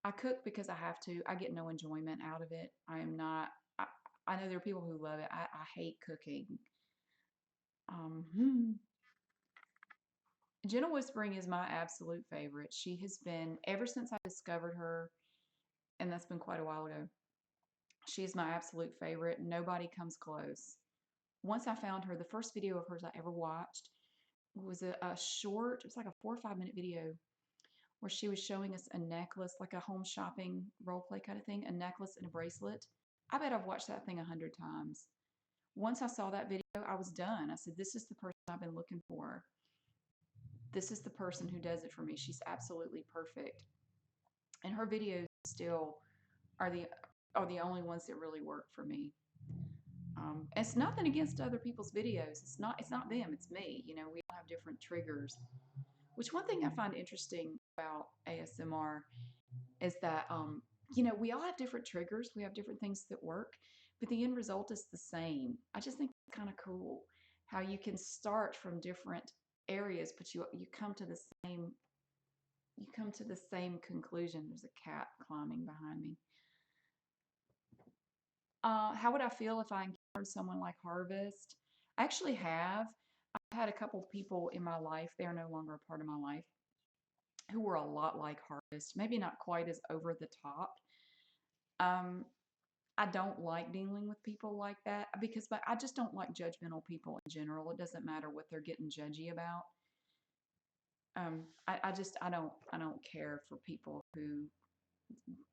I cook because I have to. I get no enjoyment out of it. I am not I know there are people who love it. I hate cooking. Gentle Whispering is my absolute favorite. She has been, ever since I discovered her, and that's been quite a while ago, she's my absolute favorite. Nobody comes close. Once I found her, the first video of hers I ever watched was a short, it was like a 4 or 5 minute video where she was showing us a necklace, like a home shopping role play kind of thing, a necklace and a bracelet. I bet I've watched that thing 100 times. Once I saw that video, I was done. I said, this is the person I've been looking for. This is the person who does it for me. She's absolutely perfect. And her videos still are the only ones that really work for me. It's nothing against other people's videos. It's not them. It's me. You know, we all have different triggers. Which one thing I find interesting about ASMR is that we all have different triggers. We have different things that work, but the end result is the same. I just think it's kind of cool how you can start from different areas, but you come to the same conclusion. There's a cat climbing behind me. How would I feel if I encountered someone like Harvest? I actually have. I've had a couple of people in my life, they are no longer a part of my life, who were a lot like Harvest, maybe not quite as over the top. Um, I don't like dealing with people like that because I just don't like judgmental people in general. It doesn't matter what they're getting judgy about. I don't care for people who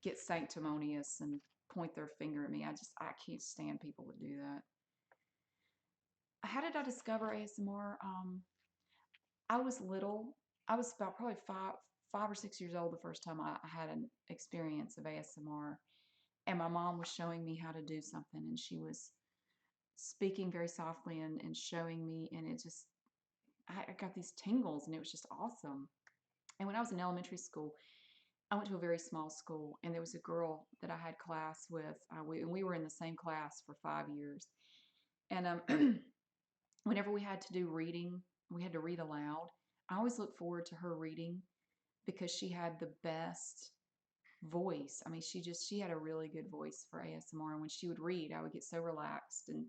get sanctimonious and point their finger at me. I can't stand people that do that. how did I discover ASMR? I was little. I was about probably 5 or 6 years old the first time I had an experience of ASMR, and my mom was showing me how to do something, and she was speaking very softly and showing me, and it just I got these tingles, and it was just awesome. And when I was in elementary school, I went to a very small school, and there was a girl that I had class with. We were in the same class for 5 years, and whenever we had to do reading, we had to read aloud. I always looked forward to her reading because she had the best voice. I mean, she had a really good voice for ASMR, and when she would read, I would get so relaxed and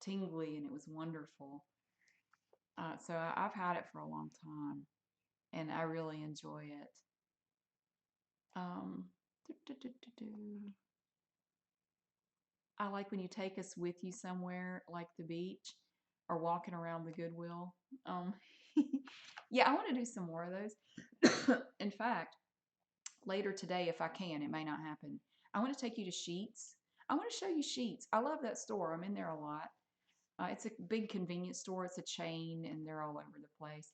tingly, and it was wonderful. So I've had it for a long time, and I really enjoy it. Um, do, do, do, do, do. I like when you take us with you somewhere like the beach or walking around the Goodwill. Um, yeah, I want to do some more of those. In fact, later today, if I can, it may not happen. I want to take you to Sheets. I want to show you Sheets. I love that store. I'm in there a lot. It's a big convenience store. It's a chain, and they're all over the place.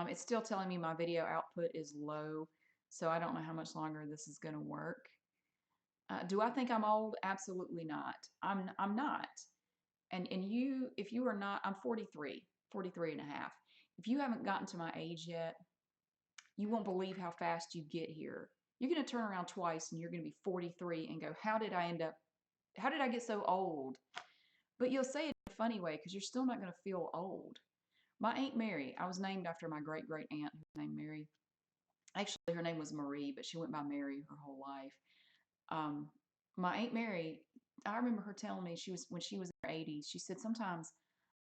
It's still telling me my video output is low, so I don't know how much longer this is going to work. Do I think I'm old? Absolutely not. I'm not. And you, if you are not, I'm 43, 43 and a half. If you haven't gotten to my age yet, you won't believe how fast you get here. You're going to turn around twice and you're going to be 43 and go, how did I get so old? But you'll say it in a funny way because you're still not going to feel old. My Aunt Mary, I was named after my great great aunt who was named Mary. Actually, her name was Marie, but she went by Mary her whole life. Um, my Aunt Mary, I remember her telling me when she was in her 80s, she said sometimes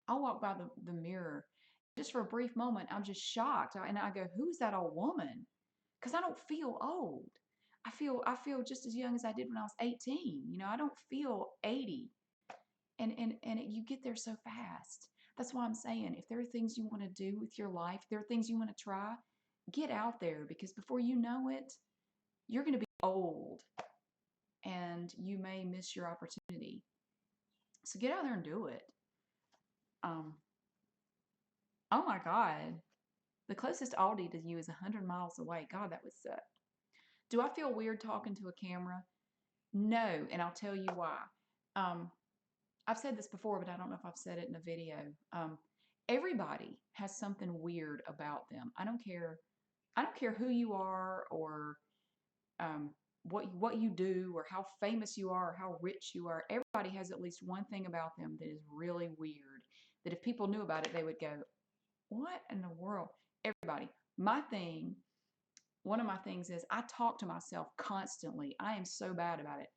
I'll walk by the mirror just for a brief moment. I'm just shocked. And I go, who's that old woman? Because I don't feel old. I feel just as young as I did when I was 18. I don't feel 80. And you get there so fast. That's why I'm saying if there are things you want to do with your life, there are things you want to try, get out there because before you know it, you're going to be old and you may miss your opportunity. So get out there and do it. Um, oh my God. The closest Aldi to you is 100 miles away. God, that would suck. Do I feel weird talking to a camera? No, and I'll tell you why. Um, I've said this before, but I don't know if I've said it in a video. Everybody has something weird about them. I don't care. I don't care who you are or um, what you do or how famous you are or how rich you are. Everybody has at least one thing about them that is really weird. That if people knew about it, they would go, "What in the world?" Everybody. One of my things is I talk to myself constantly. I am so bad about it.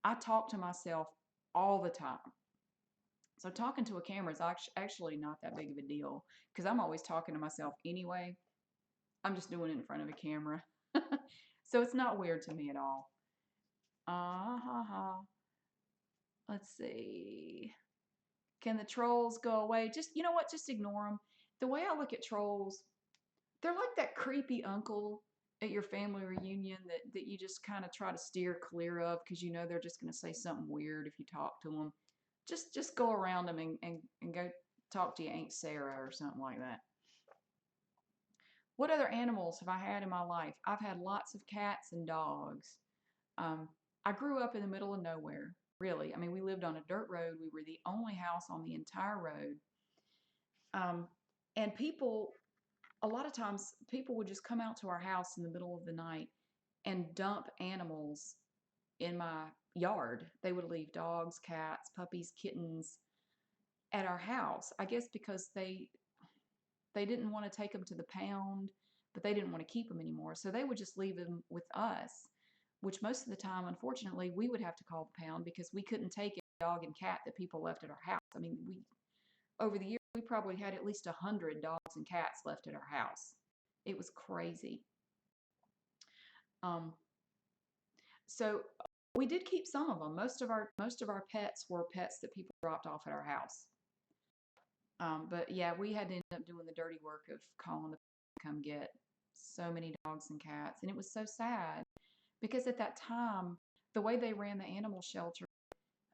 I talk to myself all the time. So talking to a camera is actually not that big of a deal because I'm always talking to myself anyway. I'm just doing it in front of a camera. So it's not weird to me at all. Let's see. Can the trolls go away? Just, you know what? Just ignore them. The way I look at trolls, they're like that creepy uncle at your family reunion that you just kind of try to steer clear of because you know they're just going to say something weird if you talk to them. Just go around them and go talk to your Aunt Sarah or something like that. What other animals have I had in my life? I've had lots of cats and dogs. Um, I grew up in the middle of nowhere, really. I mean, we lived on a dirt road. We were the only house on the entire road. Um, and a lot of times, people would just come out to our house in the middle of the night and dump animals in my yard. They would leave dogs, cats, puppies, kittens at our house. I guess because they didn't want to take them to the pound, but they didn't want to keep them anymore. So they would just leave them with us, which most of the time, unfortunately, we would have to call the pound because we couldn't take a dog and cat that people left at our house. I mean, over the years, we probably had at least 100 dogs and cats left at our house. It was crazy. Um, so we did keep some of them. Most of our pets were pets that people dropped off at our house. But yeah, we had to end up doing the dirty work of calling the to come get so many dogs and cats, and it was so sad because at that time, the way they ran the animal shelter,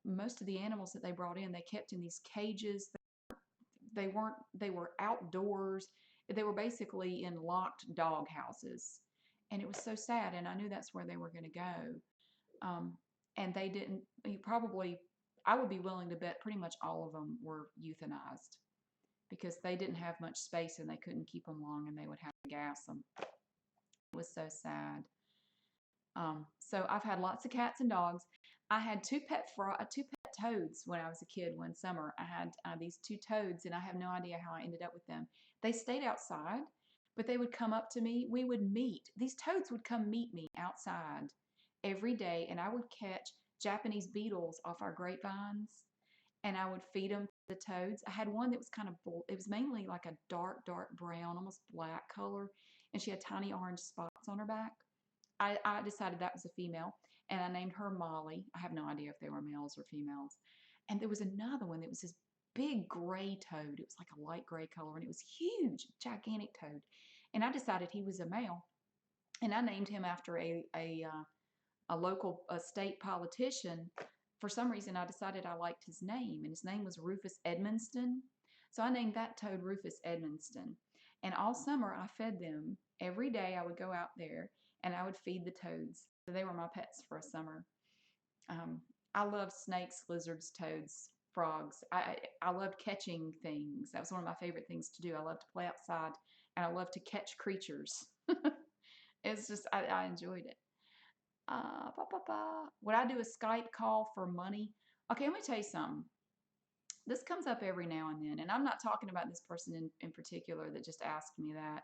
most of the animals that they brought in, they kept in these cages. They were outdoors. They were basically in locked dog houses. And it was so sad. And I knew that's where they were going to go. And they didn't, probably, I would be willing to bet pretty much all of them were euthanized because they didn't have much space and they couldn't keep them long and they would have to gas them. It was so sad. So I've had lots of cats and dogs. I had two pet toads when I was a kid one summer. I had these two toads, and I have no idea how I ended up with them. They stayed outside, but they would come up to me. We would meet. These toads would come meet me outside every day, and I would catch Japanese beetles off our grapevines, and I would feed them to the toads. I had one that was kind of, it was mainly like a dark, dark brown, almost black color, and she had tiny orange spots on her back. I decided that was a female, and I named her Molly. I have no idea if they were males or females. And there was another one that was this big gray toad. It was like a light gray color, and it was huge, gigantic toad. And I decided he was a male, and I named him after a local state politician. For some reason, I decided I liked his name, and his name was Rufus Edmonston. So I named that toad Rufus Edmonston. And all summer, I fed them. Every day, I would go out there and I would feed the toads. So they were my pets for a summer. I loved snakes, lizards, toads, frogs. I loved catching things. That was one of my favorite things to do. I loved to play outside, and I loved to catch creatures. It's just, I enjoyed it. Would I do a Skype call for money? Okay, let me tell you something. This comes up every now and then, and I'm not talking about this person in particular that just asked me that.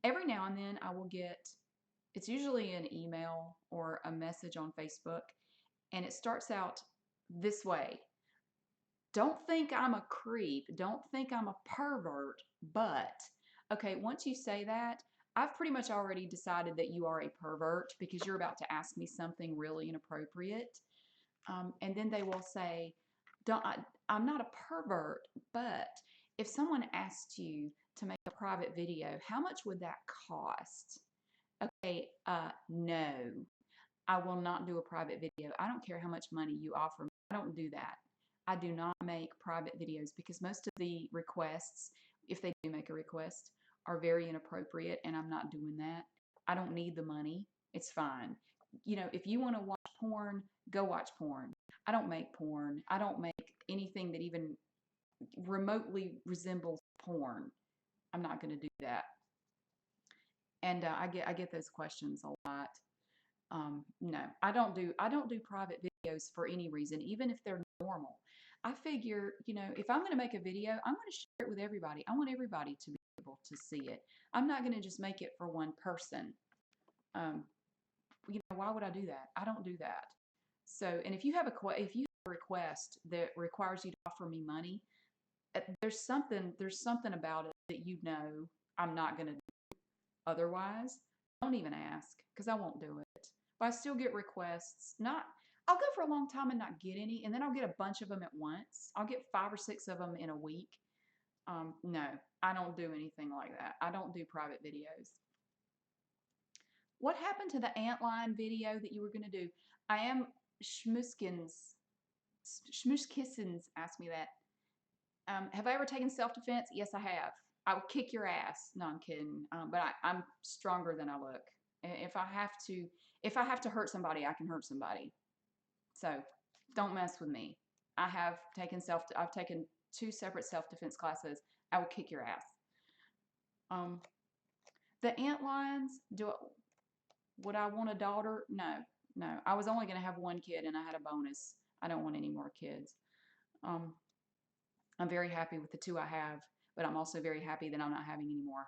Every now and then I will get, it's usually an email or a message on Facebook, and it starts out this way. Don't think I'm a creep. Don't think I'm a pervert, but, okay, once you say that, I've pretty much already decided that you are a pervert because you're about to ask me something really inappropriate. And then they will say, I'm not a pervert, but if someone asked you to make a private video, how much would that cost? Okay, no, I will not do a private video. I don't care how much money you offer me. I don't do that. I do not make private videos because most of the requests, if they do make a request, are very inappropriate, and I'm not doing that. I don't need the money. It's fine. You know, if you want to watch porn, go watch porn. I don't make porn. I don't make anything that even remotely resembles porn. I'm not going to do that. And I get those questions a lot. No, I don't do private videos for any reason, even if they're normal. I figure, you know, if I'm going to make a video, I'm going to share it with everybody. I want everybody to be able to see it. I'm not going to just make it for one person. You know, why would I do that? I don't do that. So, and if you have a request that requires you to offer me money, there's something about it that you know I'm not going to do. Otherwise, don't even ask because I won't do it. But I still get requests. I'll go for a long time and not get any, and then I'll get a bunch of them at once. I'll get 5 or 6 of them in a week. No, I don't do anything like that. I don't do private videos. What happened to the antline video that you were going to do? I am Schmuskins asked me that. Have I ever taken self-defense? Yes, I have. I will kick your ass. No, I'm kidding. But I'm stronger than I look. If I have to hurt somebody, I can hurt somebody. So don't mess with me. I've taken 2 separate self-defense classes. I will kick your ass. The ant lions, would I want a daughter? No. I was only going to have 1 kid, and I had a bonus. I don't want any more kids. I'm very happy with the 2 I have, but I'm also very happy that I'm not having any more.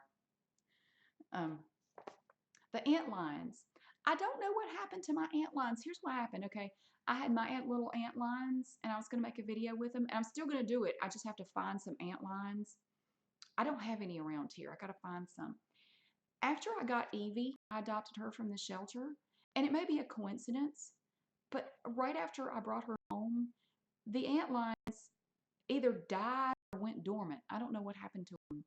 The ant lions. I don't know what happened to my ant lions. Here's what happened, okay? I had my little ant lions, and I was going to make a video with them, and I'm still going to do it. I just have to find some ant lions. I don't have any around here. I got to find some. After I got Evie, I adopted her from the shelter, and it may be a coincidence, but right after I brought her home, the ant lions either died or went dormant. I don't know what happened to them.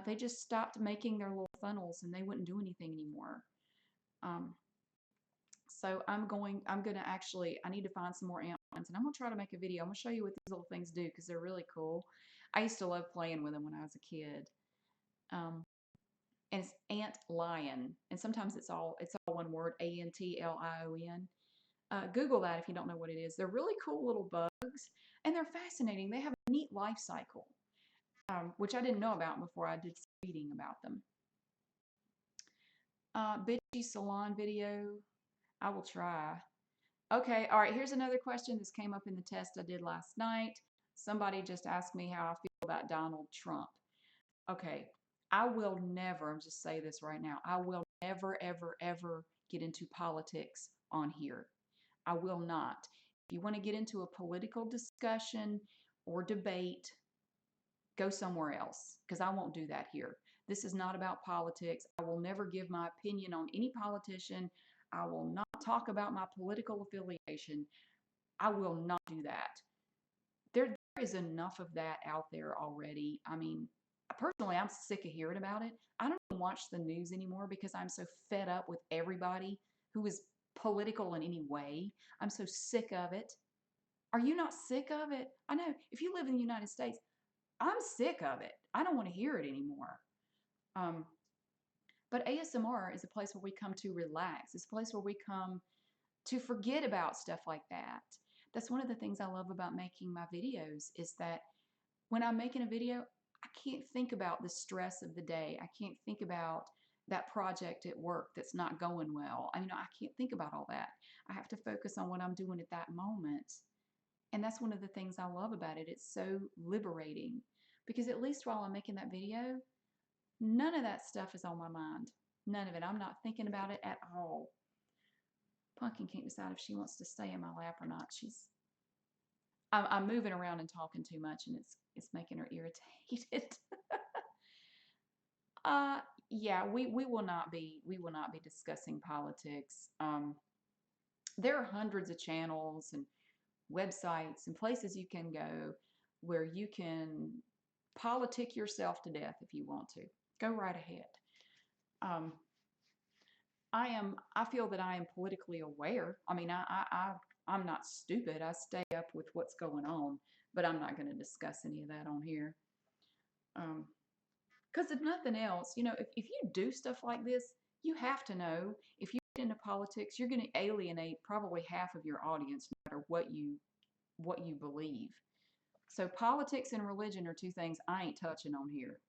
They just stopped making their little funnels, and they wouldn't do anything anymore. So I need to find some more ant ones, and I'm gonna try to make a video. I'm gonna show you what these little things do because they're really cool. I used to love playing with them when I was a kid. Um, and it's ant lion, and sometimes it's all one word, ANTLION. Google that if you don't know what it is. They're really cool little bugs, and they're fascinating. They have a neat life cycle, which I didn't know about before I did some reading about them. Bitchy salon video. I will try. Okay, all right, here's another question. This came up in the test I did last night. Somebody just asked me how I feel about Donald Trump. Okay, I will never, I'm just say this right now, I will never, ever, ever get into politics on here. I will not. If you want to get into a political discussion or debate, go somewhere else because I won't do that here. This is not about politics. I will never give my opinion on any politician. I will not talk about my political affiliation. I will not do that. There is enough of that out there already. I mean, personally, I'm sick of hearing about it. I don't even watch the news anymore because I'm so fed up with everybody who is political in any way. I'm so sick of it. Are you not sick of it? I know if you live in the United States, I'm sick of it. I don't want to hear it anymore. Um, but ASMR is a place where we come to relax. It's a place where we come to forget about stuff like that. That's one of the things I love about making my videos is that when I'm making a video, I can't think about the stress of the day. I can't think about that project at work that's not going well. I mean, I can't think about all that. I have to focus on what I'm doing at that moment. And that's one of the things I love about it. It's so liberating because at least while I'm making that video, none of that stuff is on my mind. None of it. I'm not thinking about it at all. Pumpkin can't decide if she wants to stay in my lap or not. I'm moving around and talking too much, and it's making her irritated. uh, yeah, we will not be discussing politics. There are hundreds of channels and websites and places you can go where you can politic yourself to death if you want to. Go right ahead. Um, I feel that I am politically aware. I mean, I'm not stupid. I stay up with what's going on, but I'm not going to discuss any of that on here. Because if nothing else, if you do stuff like this, you have to know if you get into politics, you're going to alienate probably half of your audience, no matter what you believe. So politics and religion are two things I ain't touching on here.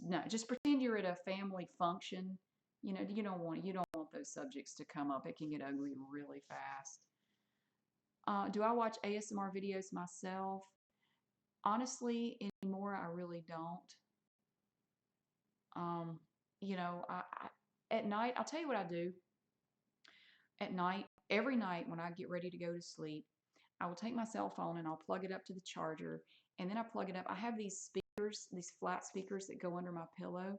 No, just pretend you're at a family function. You don't want those subjects to come up. It can get ugly really fast. Do I watch ASMR videos myself? Honestly, anymore, I really don't. Um, at night, I'll tell you what I do. At night, every night when I get ready to go to sleep, I will take my cell phone and I'll plug it up to the charger, and then I plug it up. I have these speakers, these flat speakers that go under my pillow.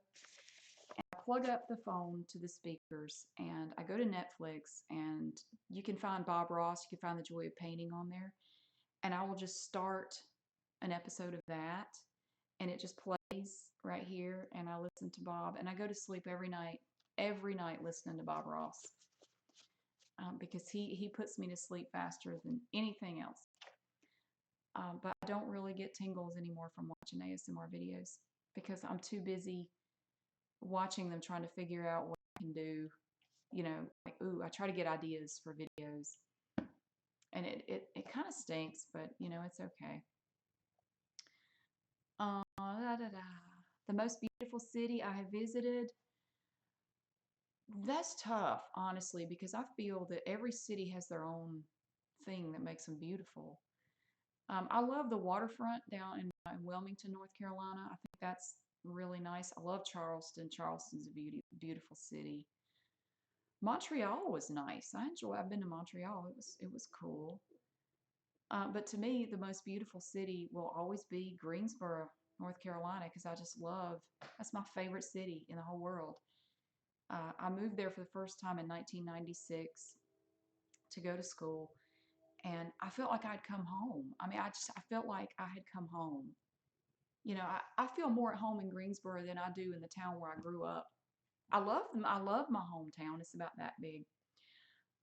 And I plug up the phone to the speakers, and I go to Netflix, and you can find Bob Ross, you can find The Joy of Painting on there, and I will just start an episode of that, and it just plays right here, and I listen to Bob, and I go to sleep every night listening to Bob Ross. Because he puts me to sleep faster than anything else. But I don't really get tingles anymore from watching ASMR videos because I'm too busy watching them trying to figure out what I can do. I try to get ideas for videos. And it kind of stinks, but it's okay. The most beautiful city I have visited. That's tough, honestly, because I feel that every city has their own thing that makes them beautiful. I love the waterfront down in Wilmington, North Carolina. I think that's really nice. I love Charleston. Charleston's a beautiful city. Montreal was nice. I've been to Montreal. It was cool. But to me, the most beautiful city will always be Greensboro, North Carolina, because that's my favorite city in the whole world. I moved there for the first time in 1996 to go to school, and I felt like I'd come home. I mean, I felt like I had come home. I feel more at home in Greensboro than I do in the town where I grew up. I love my hometown. It's about that big.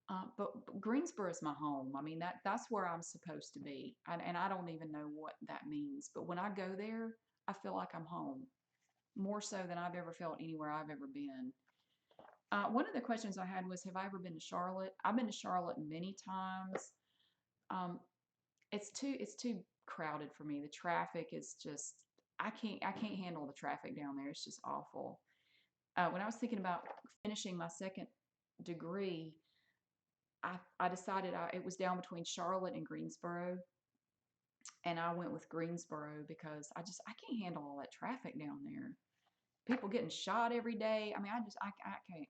But Greensboro is my home. I mean, that's where I'm supposed to be. And I don't even know what that means. But when I go there, I feel like I'm home more so than I've ever felt anywhere I've ever been. One of the questions I had was, have I ever been to Charlotte? I've been to Charlotte many times. Um, it's too crowded for me. The traffic is just I can't handle the traffic down there. It's just awful. When I was thinking about finishing my second degree, I decided it was down between Charlotte and Greensboro, and I went with Greensboro because I can't handle all that traffic down there. People getting shot every day. I mean, I can't.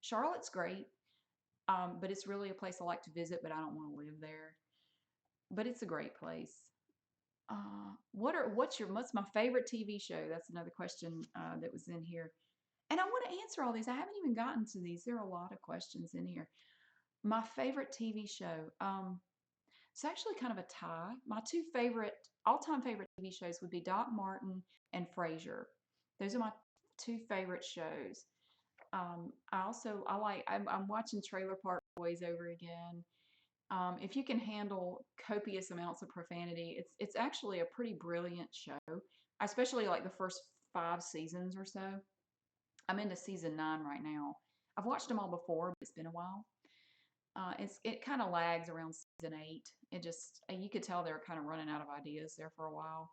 Charlotte's great, but it's really a place I like to visit, but I don't want to live there. But it's a great place. What's my favorite TV show? That's another question that was in here, and I want to answer all these. I haven't even gotten to these. There are a lot of questions in here. My favorite TV show. It's actually kind of a tie. My two all-time favorite TV shows would be Doc Martin and Frasier. Those are my two favorite shows. I'm watching Trailer Park Boys over again. If you can handle copious amounts of profanity, it's actually a pretty brilliant show. I especially like the first 5 seasons or so. I'm into season 9 right now. I've watched them all before, but it's been a while. It kind of lags around season 8. It just you could tell they're kind of running out of ideas there for a while.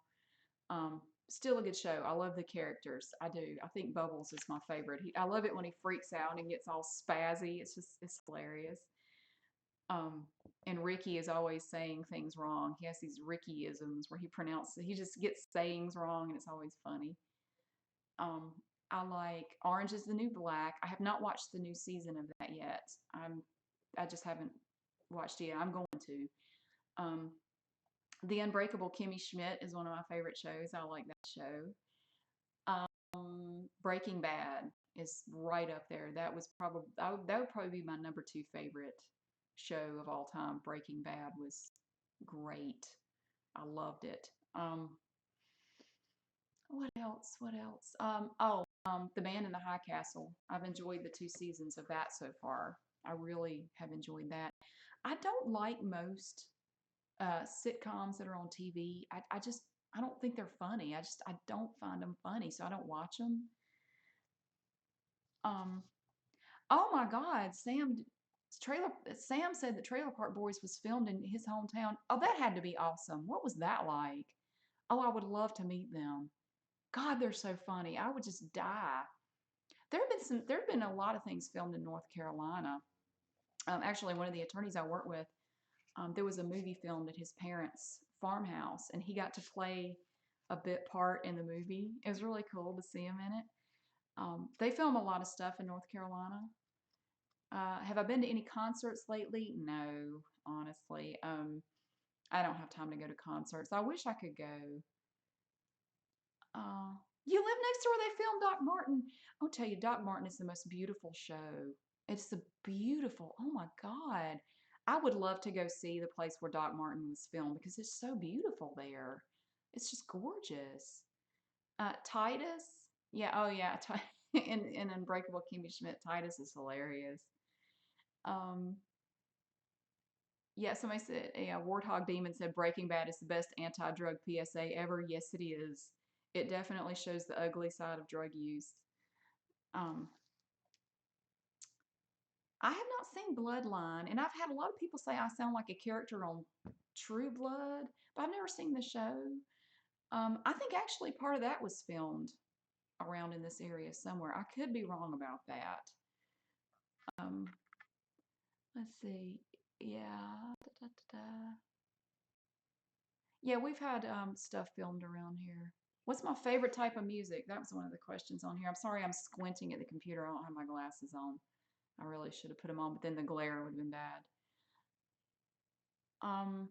Still a good show. I love the characters. I do. I think Bubbles is my favorite. I love it when he freaks out and gets all spazzy. It's hilarious. Um, and Ricky is always saying things wrong. He has these Rickyisms where he just gets sayings wrong, and it's always funny. Um, I like Orange is the New Black. I have not watched the new season of that yet. I just haven't watched it yet. I'm going to. Um, The Unbreakable Kimmy Schmidt is one of my favorite shows. I like that show. Breaking Bad is right up there. That would probably be my number 2 favorite show of all time. Breaking Bad was great. I loved it. What else? What else? The Man in the High Castle. I've enjoyed the 2 seasons of that so far. I really have enjoyed that. I don't like most sitcoms that are on TV. I don't think they're funny. I don't find them funny, so I don't watch them. Um, oh my God, Sam said that Trailer Park Boys was filmed in his hometown. Oh, that had to be awesome. What was that like? Oh, I would love to meet them. God, they're so funny. I would just die. There have been a lot of things filmed in North Carolina. Actually, one of the attorneys I work with, there was a movie filmed at his parents' farmhouse, and he got to play a bit part in the movie. It was really cool to see him in it. They film a lot of stuff in North Carolina. Have I been to any concerts lately? No, honestly. I don't have time to go to concerts. I wish I could go. You live next to where they filmed Doc Martin. I'll tell you, Doc Martin is the most beautiful show. It's the beautiful. Oh my God. I would love to go see the place where Doc Martin was filmed because it's so beautiful there. It's just gorgeous. Titus. Yeah. Oh yeah. In Unbreakable Kimmy Schmidt, Titus is hilarious. Um, yeah, somebody said, yeah, Warthog Demon said Breaking Bad is the best anti-drug PSA ever. Yes, it is. It definitely shows the ugly side of drug use. Um, I have not seen Bloodline, and I've had a lot of people say I sound like a character on True Blood, but I've never seen the show. I think actually part of that was filmed around in this area somewhere. I could be wrong about that. Um, let's see. Yeah. Da, da, da, da. Yeah, we've had stuff filmed around here. What's my favorite type of music? That was one of the questions on here. I'm sorry I'm squinting at the computer. I don't have my glasses on. I really should have put them on, but then the glare would have been bad. Um,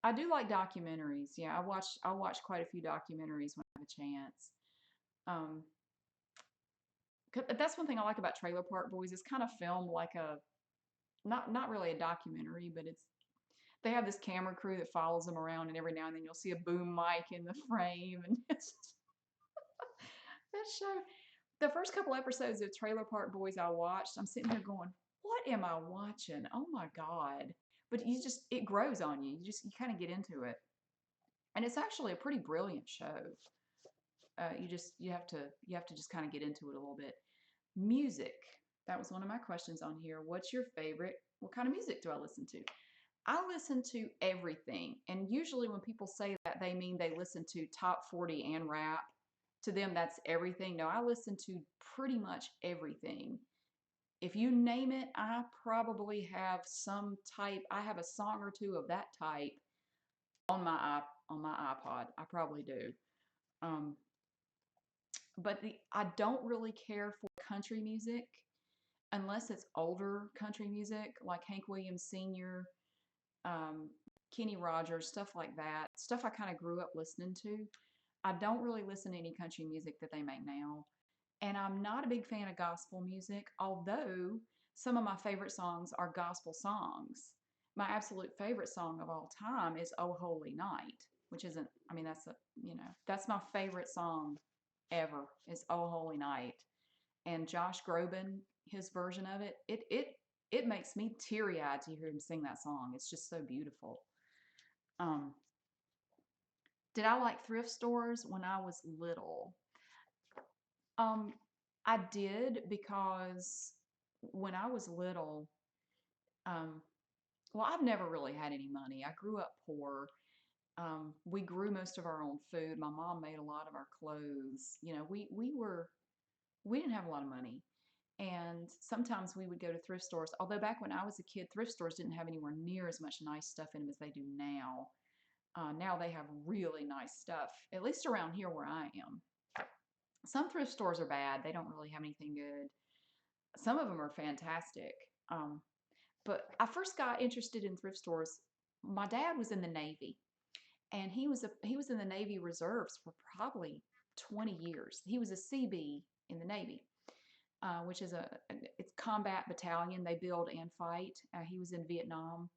I do like documentaries. Yeah, I watch quite a few documentaries when I have a chance. Um, that's one thing I like about Trailer Park Boys. It's kind of filmed like a not really a documentary, but they have this camera crew that follows them around, and every now and then you'll see a boom mic in the frame, and it's that show. The first couple episodes of Trailer Park Boys I watched, I'm sitting here going, "What am I watching? Oh my God. But it grows on you. You kind of get into it. And it's actually a pretty brilliant show. You have to just kind of get into it a little bit. Music. That was one of my questions on here. What's your favorite? What kind of music do I listen to? I listen to everything. And usually when people say that, they mean they listen to top 40 and rap. To them, that's everything. No, I listen to pretty much everything. If you name it, I probably have I have a song or two of that type on my iPod. I probably do. Um, but I don't really care for country music unless it's older country music like Hank Williams Sr., um, Kenny Rogers, stuff like that. Stuff I kind of grew up listening to. I don't really listen to any country music that they make now. And I'm not a big fan of gospel music, although some of my favorite songs are gospel songs. My absolute favorite song of all time is Oh Holy Night, which isn't, I mean, that's my favorite song ever is Oh Holy Night. And Josh Groban, his version of it makes me teary eyed to hear him sing that song. It's just so beautiful. Um, did I like thrift stores when I was little? Um, I did because when I was little, um, well, I've never really had any money. I grew up poor. We grew most of our own food. My mom made a lot of our clothes. You know, we didn't have a lot of money. And sometimes we would go to thrift stores. Although back when I was a kid, thrift stores didn't have anywhere near as much nice stuff in them as they do now. Now they have really nice stuff, at least around here where I am. Some thrift stores are bad. They don't really have anything good. Some of them are fantastic. Um, but I first got interested in thrift stores. My dad was in the Navy, and he was in the Navy Reserves for probably 20 years. He was a CB in the Navy, which is it's combat battalion. They build and fight. He was in Vietnam,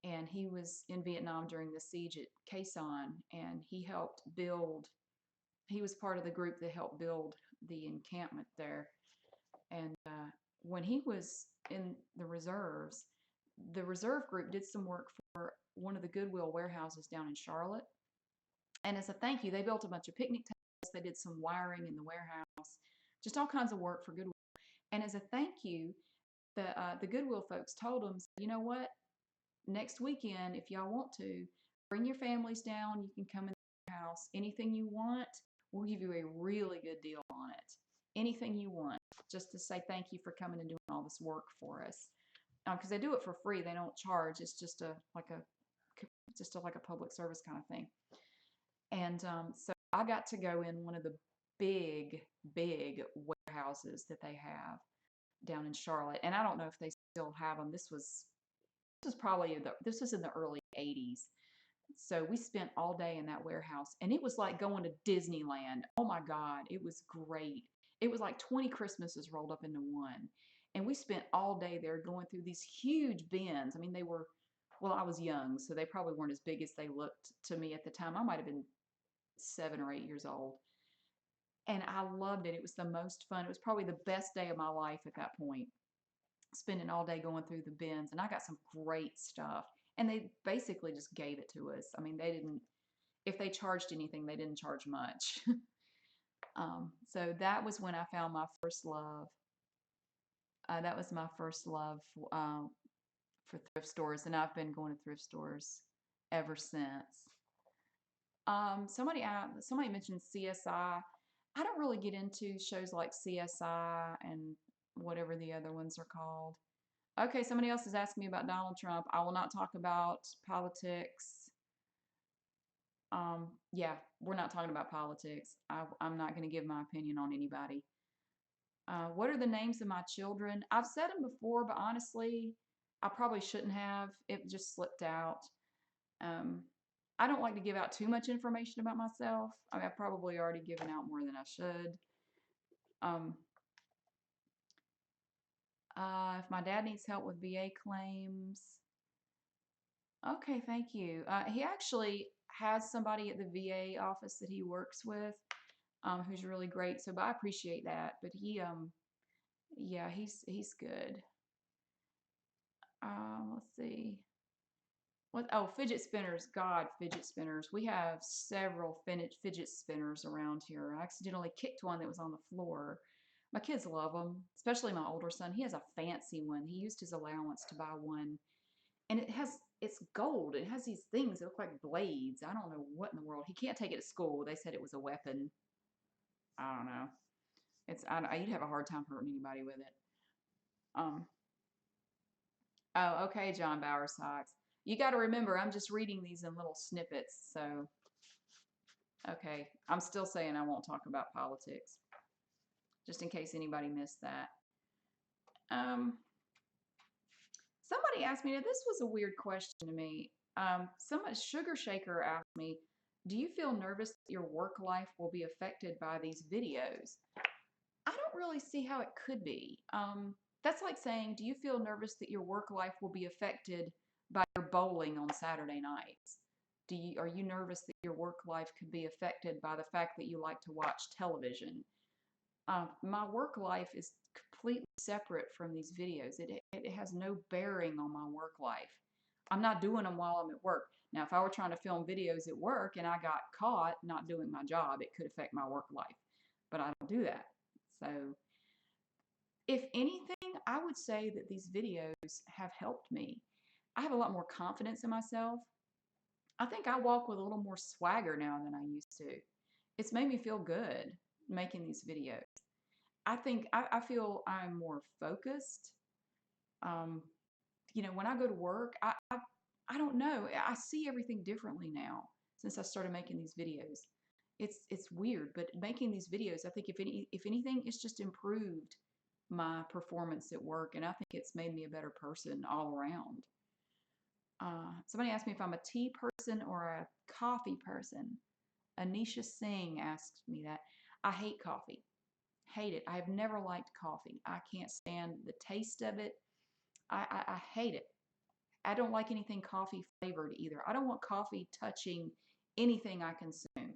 and he was in Vietnam during the siege at Quai Son, and he helped build. He was part of the group that helped build the encampment there. And when he was in the reserve group did some work for one of the Goodwill warehouses down in Charlotte. And as a thank you, they built a bunch of picnic tables. They did some wiring in the warehouse, just all kinds of work for Goodwill. And as a thank you, the Goodwill folks told them, you know what? Next weekend, if y'all want to, bring your families down. You can come in the house. Anything you want, we'll give you a really good deal on it. Anything you want, just to say thank you for coming and doing all this work for us. Because they do it for free. They don't charge. It's just like a public service kind of thing. And so I got to go in one of the big, big warehouses that they have down in Charlotte. And I don't know if they still have them. This was in the early 80s. So we spent all day in that warehouse, and it was like going to Disneyland. Oh my God, it was great. It was like 20 Christmases rolled up into one. And we spent all day there going through these huge bins. I mean, well, I was young, so they probably weren't as big as they looked to me at the time. I might have been 7 or 8 years old. And I loved it. It was the most fun. It was probably the best day of my life at that point, spending all day going through the bins. And I got some great stuff. And they basically just gave it to us. I mean, if they charged anything, they didn't charge much. So that was when I found my first love. That was my first love for thrift stores, and I've been going to thrift stores ever since. Somebody mentioned CSI. I don't really get into shows like CSI and whatever the other ones are called. Okay, somebody else is asking me about Donald Trump. I will not talk about politics. Yeah, we're not talking about politics. I'm not going to give my opinion on anybody. What are the names of my children? I've said them before, but honestly, I probably shouldn't have. It just slipped out. Um, I don't like to give out too much information about myself. I mean, I've probably already given out more than I should. Um, if my dad needs help with VA claims, okay, thank you. He actually has somebody at the VA office that he works with, who's really great. So, but I appreciate that. But yeah, he's good. Let's see. What? Oh, fidget spinners. God, fidget spinners. We have several fidget spinners around here. I accidentally kicked one that was on the floor. My kids love them, especially my older son. He has a fancy one. He used his allowance to buy one, and it's gold. It has these things that look like blades. I don't know what in the world. He can't take it to school. They said it was a weapon. I don't know. You'd have a hard time hurting anybody with it. Um. Oh, okay, John Bauer Socks. You got to remember, I'm just reading these in little snippets. So, okay, I'm still saying I won't talk about politics, just in case anybody missed that. Somebody asked me, now this was a weird question to me. Sugar Shaker asked me, do you feel nervous that your work life will be affected by these videos? I don't really see how it could be. That's like saying, do you feel nervous that your work life will be affected by your bowling on Saturday nights? Are you nervous that your work life could be affected by the fact that you like to watch television? My work life is completely separate from these videos. It has no bearing on my work life. I'm not doing them while I'm at work. Now, if I were trying to film videos at work and I got caught not doing my job, it could affect my work life. But I don't do that. So, if anything, I would say that these videos have helped me. I have a lot more confidence in myself. I think I walk with a little more swagger now than I used to. It's made me feel good making these videos. I feel I'm more focused. Um, when I go to work, I don't know. I see everything differently now since I started making these videos. It's weird, but making these videos, I think if anything, it's just improved my performance at work, and I think it's made me a better person all around. Somebody asked me if I'm a tea person or a coffee person. Anisha Singh asked me that. I hate coffee. Hate it. I have never liked coffee. I can't stand the taste of it. I hate it. I don't like anything coffee flavored either. I don't want coffee touching anything I consume,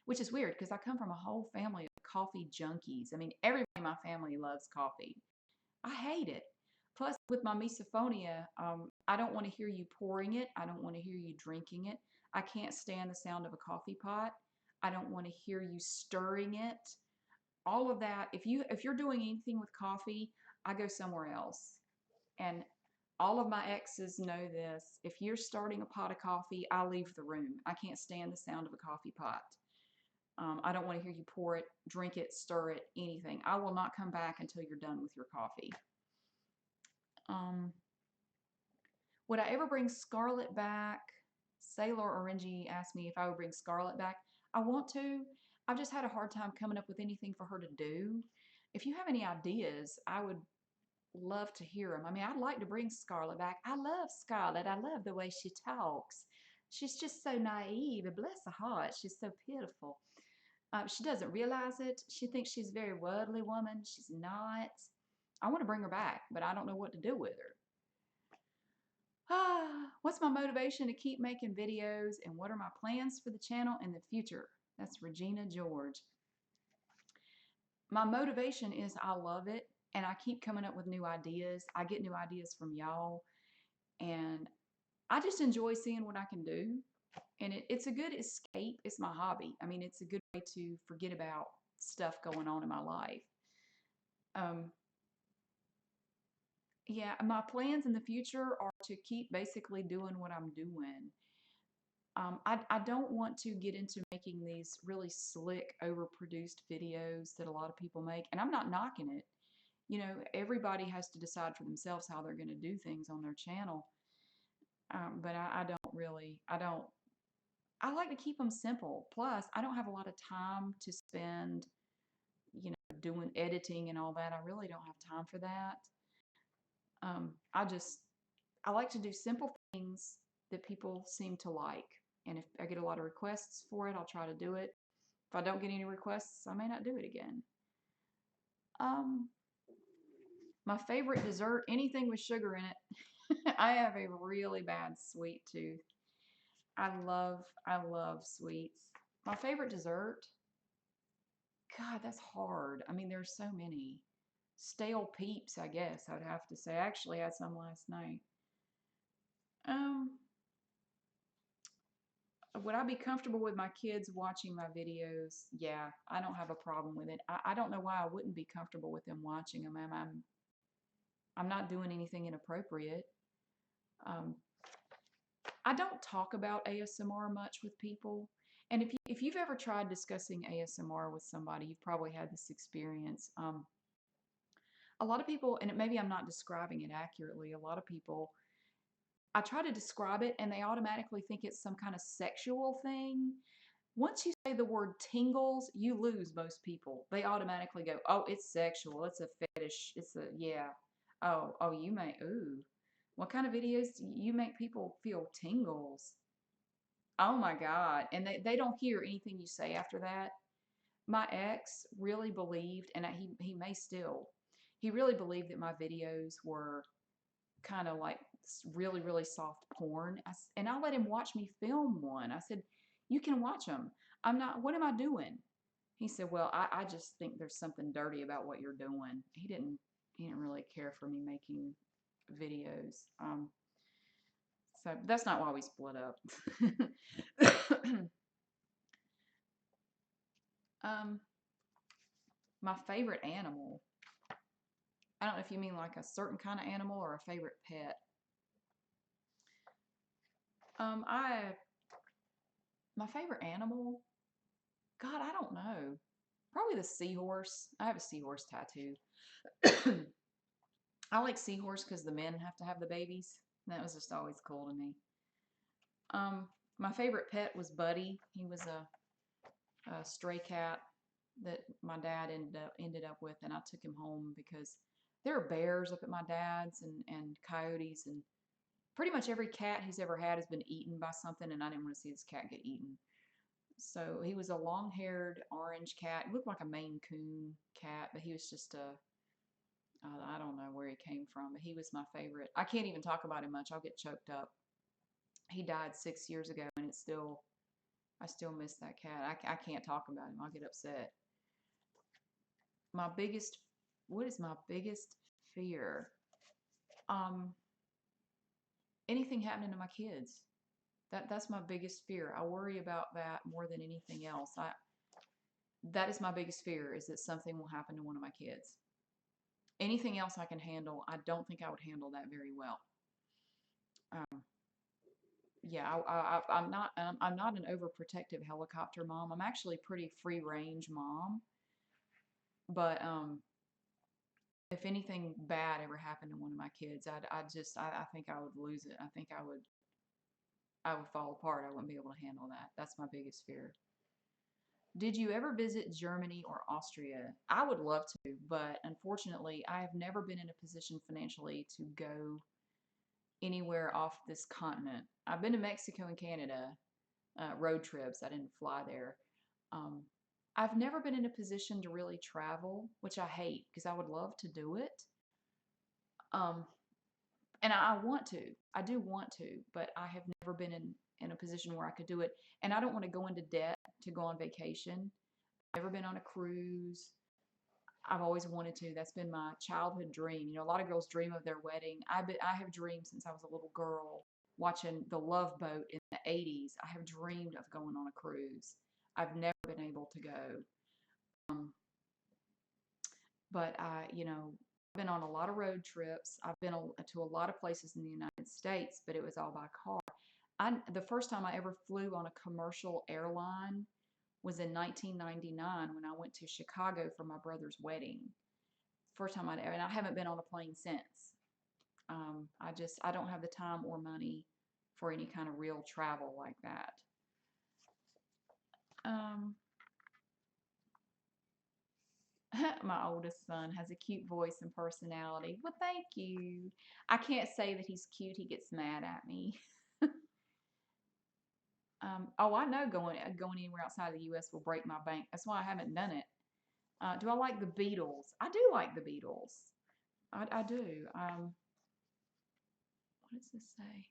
which is weird because I come from a whole family of coffee junkies. I mean, everybody in my family loves coffee. I hate it. Plus, with my misophonia, I don't want to hear you pouring it. I don't want to hear you drinking it. I can't stand the sound of a coffee pot. I don't want to hear you stirring it. All of that. If you're doing anything with coffee, I go somewhere else. And all of my exes know this. If you're starting a pot of coffee, I leave the room. I can't stand the sound of a coffee pot. I don't want to hear you pour it, drink it, stir it, anything. I will not come back until you're done with your coffee. Would I ever bring Scarlett back? Sailor Orangey asked me if I would bring Scarlett back. I want to. I've just had a hard time coming up with anything for her to do. If you have any ideas, I would love to hear them. I mean, I'd like to bring Scarlett back. I love Scarlett. I love the way she talks. She's just so naive. Bless her heart. She's so pitiful. She doesn't realize it. She thinks she's a very worldly woman. She's not. I want to bring her back, but I don't know what to do with her. What's my motivation to keep making videos, and what are my plans for the channel in the future? That's Regina George. My motivation is I love it, and I keep coming up with new ideas. I get new ideas from y'all, and I just enjoy seeing what I can do. And it's a good escape. It's my hobby. I mean, it's a good way to forget about stuff going on in my life. Yeah, my plans in the future are to keep basically doing what I'm doing. I don't want to get into making these really slick, overproduced videos that a lot of people make, and I'm not knocking it. Everybody has to decide for themselves how they're going to do things on their channel. But I like to keep them simple. Plus, I don't have a lot of time to spend, doing editing and all that. I really don't have time for that. Um, I just, I like to do simple things that people seem to like. And if I get a lot of requests for it, I'll try to do it. If I don't get any requests, I may not do it again. My favorite dessert, anything with sugar in it. I have a really bad sweet tooth. I love sweets. My favorite dessert, God, that's hard. I mean, there's so many. stale peeps, I guess I'd have to say. I actually had some last night. Would I be comfortable with my kids watching my videos? Yeah, I don't have a problem with it. I don't know why I wouldn't be comfortable with them watching them. I'm not doing anything inappropriate. Um, I don't talk about ASMR much with people. And if you've ever tried discussing ASMR with somebody, you've probably had this experience. A lot of people, and maybe I'm not describing it accurately, a lot of people, I try to describe it and they automatically think it's some kind of sexual thing. Once you say the word tingles, you lose most people. They automatically go, oh, it's sexual. It's a fetish. It's a, yeah. Oh, you may, ooh. What kind of videos do you make people feel tingles? Oh my God. And they don't hear anything you say after that. My ex really believed, and he may still, he really believed that my videos were kind of like really, really soft porn. And I let him watch me film one. I said, you can watch them. I'm not, what am I doing? He said, well, I just think there's something dirty about what you're doing. He didn't really care for me making videos. So that's not why we split up. My favorite animal. I don't know if you mean like a certain kind of animal or a favorite pet. My favorite animal. God, I don't know. Probably the seahorse. I have a seahorse tattoo. I like seahorse because the men have to have the babies. That was just always cool to me. My favorite pet was Buddy. He was a stray cat that my dad ended up with, and I took him home because there are bears up at my dad's and coyotes, and pretty much every cat he's ever had has been eaten by something, and I didn't want to see this cat get eaten. So he was a long-haired orange cat. He looked like a Maine Coon cat, but he was just I don't know where he came from, but he was my favorite. I can't even talk about him much. I'll get choked up. He died 6 years ago, and I still miss that cat. I can't talk about him. I'll get upset. My biggest, what is my biggest fear? Um, Anything happening to my kids. That's my biggest fear. I worry about that more than anything else. That is my biggest fear, is that something will happen to one of my kids. Anything else I can handle, I don't think I would handle that very well. Yeah, I'm not an overprotective helicopter mom. I'm actually a pretty free range mom. But if anything bad ever happened to one of my kids, I think I would lose it. I would fall apart. I wouldn't be able to handle that. That's my biggest fear. Did you ever visit Germany or Austria? I would love to, but unfortunately, I have never been in a position financially to go anywhere off this continent. I've been to Mexico and Canada, road trips. I didn't fly there. Um, I've never been in a position to really travel, which I hate because I would love to do it. Um, and I want to. I do want to, but I have never been in a position where I could do it. And I don't want to go into debt to go on vacation. Never been on a cruise. I've always wanted to. That's been my childhood dream. You know, a lot of girls dream of their wedding. I have dreamed since I was a little girl watching The Love Boat in the 80s. I have dreamed of going on a cruise. I've never been able to go. Um, but I've been on a lot of road trips. I've been to a lot of places in the United States, but it was all by car. The first time I ever flew on a commercial airline was in 1999 when I went to Chicago for my brother's wedding. First time I'd ever, and I haven't been on a plane since. I don't have the time or money for any kind of real travel like that. My oldest son has a cute voice and personality. Well, thank you. I can't say that he's cute. He gets mad at me. I know going anywhere outside of the U.S. will break my bank. That's why I haven't done it. Do I like the Beatles? I do like the Beatles. I do. What does this say?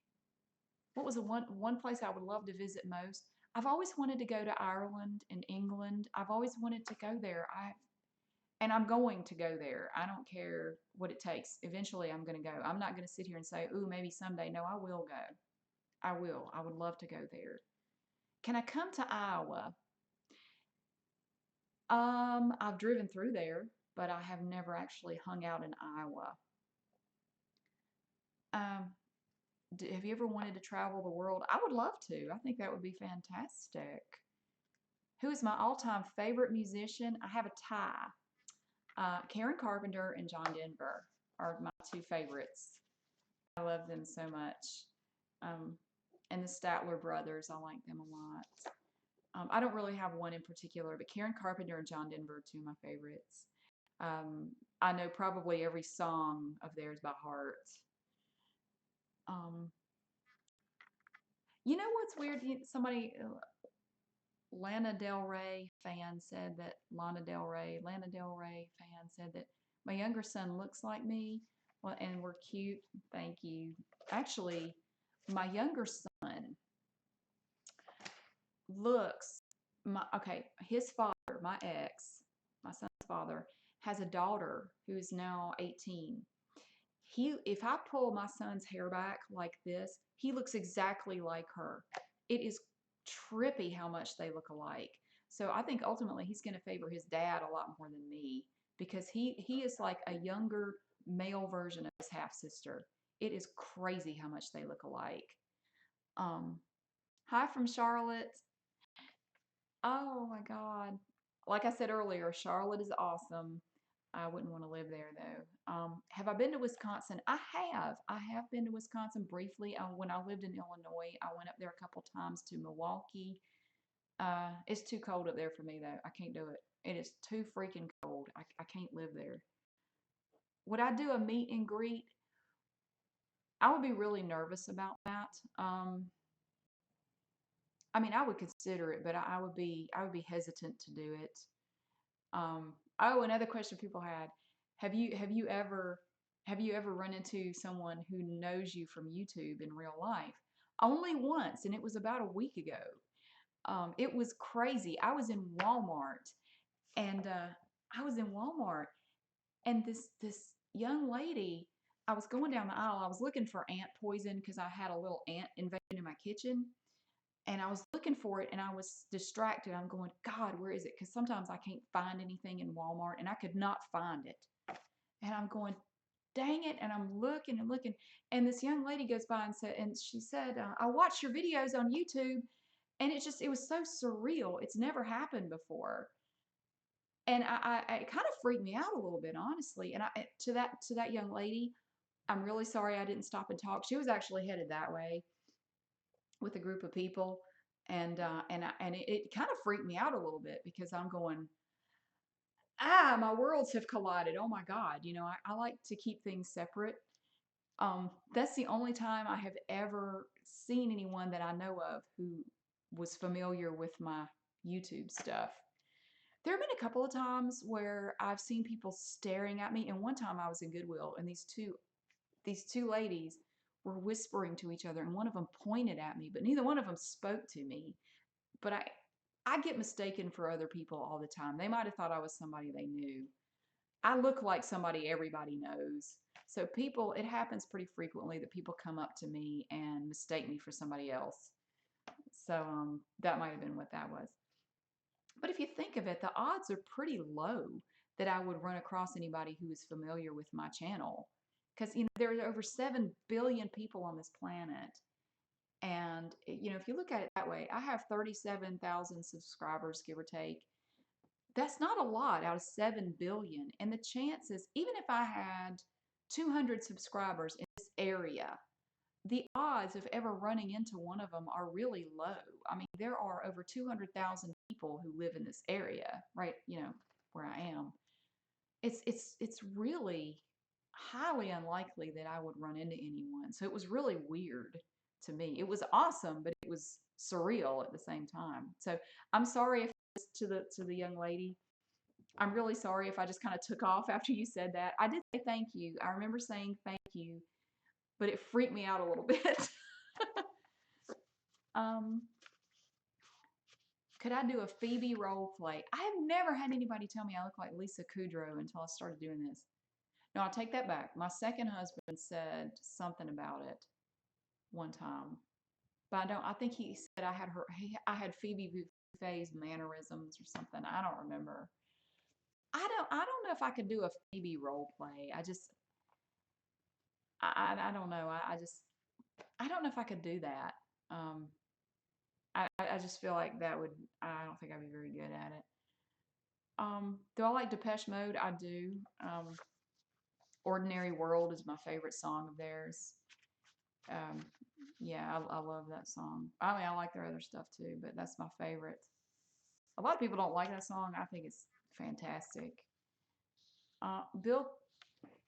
What was the one place I would love to visit most? I've always wanted to go to Ireland and England. I've always wanted to go there. And I'm going to go there. I don't care what it takes. Eventually, I'm going to go. I'm not going to sit here and say, ooh, maybe someday. No, I will go. I will. I would love to go there. Can I come to Iowa? I've driven through there, but I have never actually hung out in Iowa. Um, have you ever wanted to travel the world? I would love to. I think that would be fantastic. Who is my all-time favorite musician? I have a tie. Karen Carpenter and John Denver are my two favorites. I love them so much. Um, and the Statler brothers, I like them a lot. I don't really have one in particular, but Karen Carpenter and John Denver are two of my favorites. Um, I know probably every song of theirs by heart. Um, you know what's weird? Somebody, Lana Del Rey fan said that Lana Del Rey fan said that my younger son looks like me. Well, and we're cute. Thank you. Actually, my younger son looks his father, my ex, my son's father, has a daughter who is now 18. If I pull my son's hair back like this, he looks exactly like her. It is trippy how much they look alike. So I think ultimately he's going to favor his dad a lot more than me because he is like a younger male version of his half sister. It is crazy how much they look alike. Um, Hi from Charlotte. Oh my God. Like I said earlier, Charlotte is awesome. I wouldn't want to live there though. Have I been to Wisconsin? I have. I have been to Wisconsin briefly. When I lived in Illinois, I went up there a couple times to Milwaukee. It's too cold up there for me though. I can't do it. It is too freaking cold. I can't live there. Would I do a meet and greet? I would be really nervous about that. I mean, I would consider it, but I would be hesitant to do it. Oh, another question people had: Have you ever run into someone who knows you from YouTube in real life? Only once, and it was about a week ago. It was crazy. And I was in Walmart, and this young lady. I was going down the aisle. I was looking for ant poison because I had a little ant invasion in my kitchen, and I was looking for it and I was distracted. I'm going, God, where is it? Because sometimes I can't find anything in Walmart and I could not find it. And I'm going, dang it. And I'm looking and looking. And this young lady goes by and she said, I watched your videos on YouTube. And it was so surreal. It's never happened before. And it kind of freaked me out a little bit, honestly. And to that young lady, I'm really sorry I didn't stop and talk. She was actually headed that way with a group of people, and it kind of freaked me out a little bit because I'm going, my worlds have collided. Oh my God, I like to keep things separate. That's the only time I have ever seen anyone that I know of who was familiar with my YouTube stuff. There have been a couple of times where I've seen people staring at me, and one time I was in Goodwill, and these two ladies were whispering to each other, and one of them pointed at me, but neither one of them spoke to me. But I get mistaken for other people all the time. They might have thought I was somebody they knew. I look like somebody everybody knows. So it happens pretty frequently that people come up to me and mistake me for somebody else. So that might have been what that was. But if you think of it, the odds are pretty low that I would run across anybody who is familiar with my channel. Because, there are over 7 billion people on this planet. And, if you look at it that way, I have 37,000 subscribers, give or take. That's not a lot out of 7 billion. And the chances, even if I had 200 subscribers in this area, the odds of ever running into one of them are really low. I mean, there are over 200,000 people who live in this area, right? Where I am. It's really highly unlikely that I would run into anyone. So it was really weird to me. It was awesome, but it was surreal at the same time. So I'm sorry if to the young lady. I'm really sorry if I just kind of took off after you said that. I did say thank you. I remember saying thank you, but it freaked me out a little bit. um, Could I do a Phoebe role play? I have never had anybody tell me I look like Lisa Kudrow until I started doing this. No, I'll take that back. My second husband said something about it one time, but I don't. I think he said I had Phoebe Buffay's mannerisms or something. I don't remember. I don't know if I could do a Phoebe role play. I don't know. I don't know if I could do that. Um, I just feel like that would. I don't think I'd be very good at it. Do I like Depeche Mode? I do. Ordinary World is my favorite song of theirs. Um, yeah, I love that song. I mean, I like their other stuff too, but that's my favorite. A lot of people don't like that song. I think it's fantastic. Bill,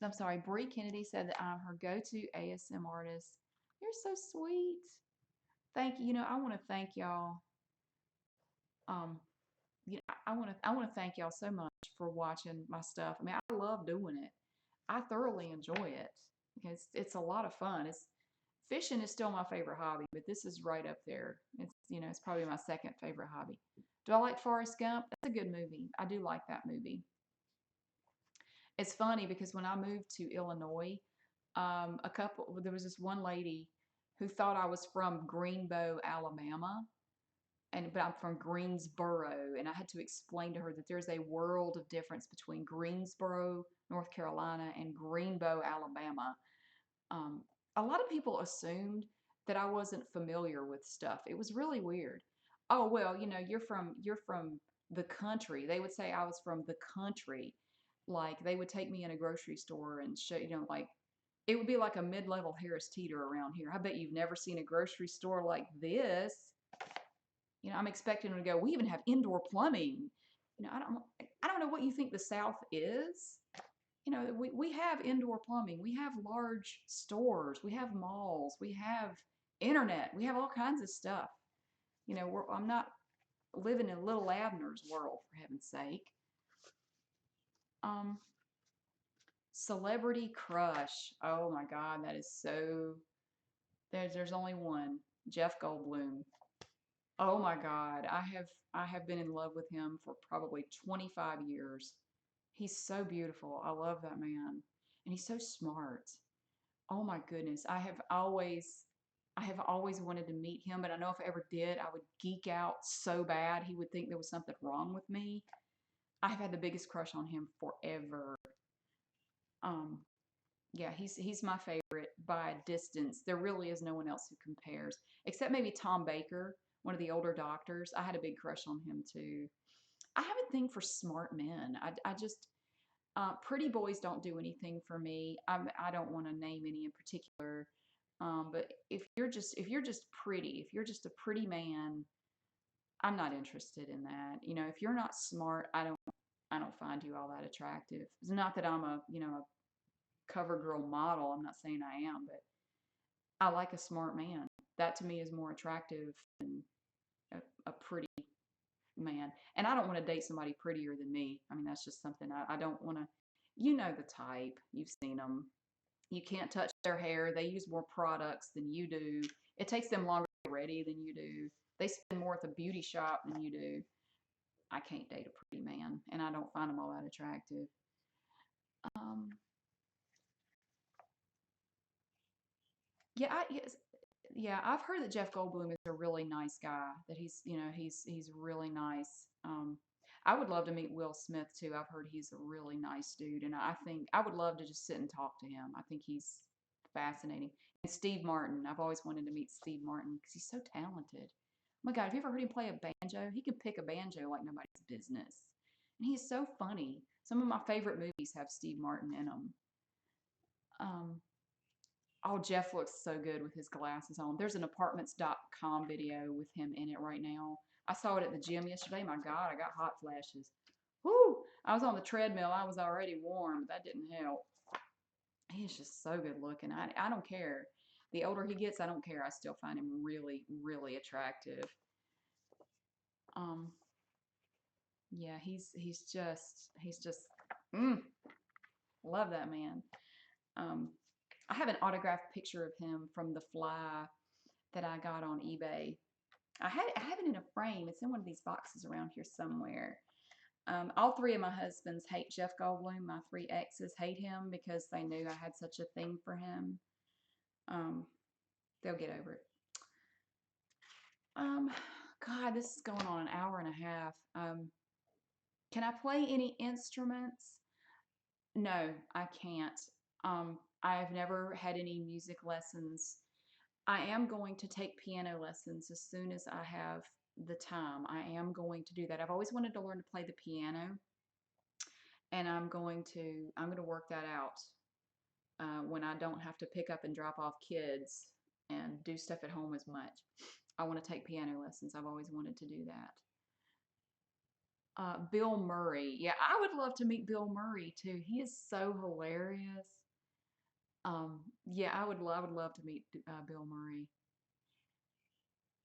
I'm sorry, Bree Kennedy said that I'm her go-to ASM artist. You're so sweet. Thank you. You know, I want to thank y'all. Um, I want to thank y'all so much for watching my stuff. I mean, I love doing it. I thoroughly enjoy it because it's a lot of fun. It's fishing is still my favorite hobby, but this is right up there. It's probably my second favorite hobby. Do I like Forrest Gump? That's a good movie. I do like that movie. It's funny because when I moved to Illinois, there was this one lady who thought I was from Greenbow, Alabama, but I'm from Greensboro, and I had to explain to her that there's a world of difference between Greensboro, North Carolina, and Greenbow, Alabama. Um, a lot of people assumed that I wasn't familiar with stuff. It was really weird. Oh well, you're from the country. They would say I was from the country. Like they would take me in a grocery store and show, like it would be like a mid-level Harris Teeter around here. I bet you've never seen a grocery store like this. I'm expecting them to go, we even have indoor plumbing. I don't know what you think the South is. We have indoor plumbing. We have large stores. We have malls. We have internet. We have all kinds of stuff. I'm not living in Little Abner's world, for heaven's sake. Um, Celebrity crush. Oh my God, that is so. There's only one. Jeff Goldblum. Oh my God, I have been in love with him for probably 25 years. He's so beautiful. I love that man, and he's so smart. Oh my goodness, I have always wanted to meet him, but I know if I ever did, I would geek out so bad. He would think there was something wrong with me. I've had the biggest crush on him forever. Um, yeah, he's my favorite by a distance. There really is no one else who compares, except maybe Tom Baker, one of the older doctors. I had a big crush on him too. I have a thing for smart men. I just pretty boys don't do anything for me. I don't want to name any in particular, but if you're just pretty, if you're just a pretty man, I'm not interested in that. If you're not smart, I don't find you all that attractive. It's not that I'm a cover girl model. I'm not saying I am, but I like a smart man. That to me is more attractive than a pretty man. And I don't want to date somebody prettier than me. I mean, that's just something I don't want to. You know the type. You've seen them. You can't touch their hair. They use more products than you do. It takes them longer to get ready than you do. They spend more at the beauty shop than you do. I can't date a pretty man, and I don't find them all that attractive. Um, yeah, yes, yeah, I've heard that Jeff Goldblum is a really nice guy. That he's really nice. I would love to meet Will Smith too. I've heard he's a really nice dude, and I think I would love to just sit and talk to him. I think he's fascinating. And Steve Martin, I've always wanted to meet Steve Martin because he's so talented. Oh my God, have you ever heard him play a banjo? He can pick a banjo like nobody's business, and he's so funny. Some of my favorite movies have Steve Martin in them. Um, Oh, Jeff looks so good with his glasses on. There's an apartments.com video with him in it right now. I saw it at the gym yesterday. My God, I got hot flashes. Whoo! I was on the treadmill. I was already warm, but that didn't help. He's just so good looking. I don't care. The older he gets, I don't care. I still find him really, really attractive. Um, yeah, he's just mm, love that man. Um, I have an autographed picture of him from the fly that I got on eBay. I have it in a frame. It's in one of these boxes around here somewhere. All three of my husbands hate Jeff Goldblum. My three exes hate him because they knew I had such a thing for him. They'll get over it. God, this is going on an hour and a half. Can I play any instruments? No, I can't. I've never had any music lessons. I am going to take piano lessons as soon as I have the time. I am going to do that. I've always wanted to learn to play the piano, and I'm going to work that out when I don't have to pick up and drop off kids and do stuff at home as much. I want to take piano lessons. I've always wanted to do that. Bill Murray. Yeah, I would love to meet Bill Murray too. He is so hilarious. Yeah, I would love to meet Bill Murray.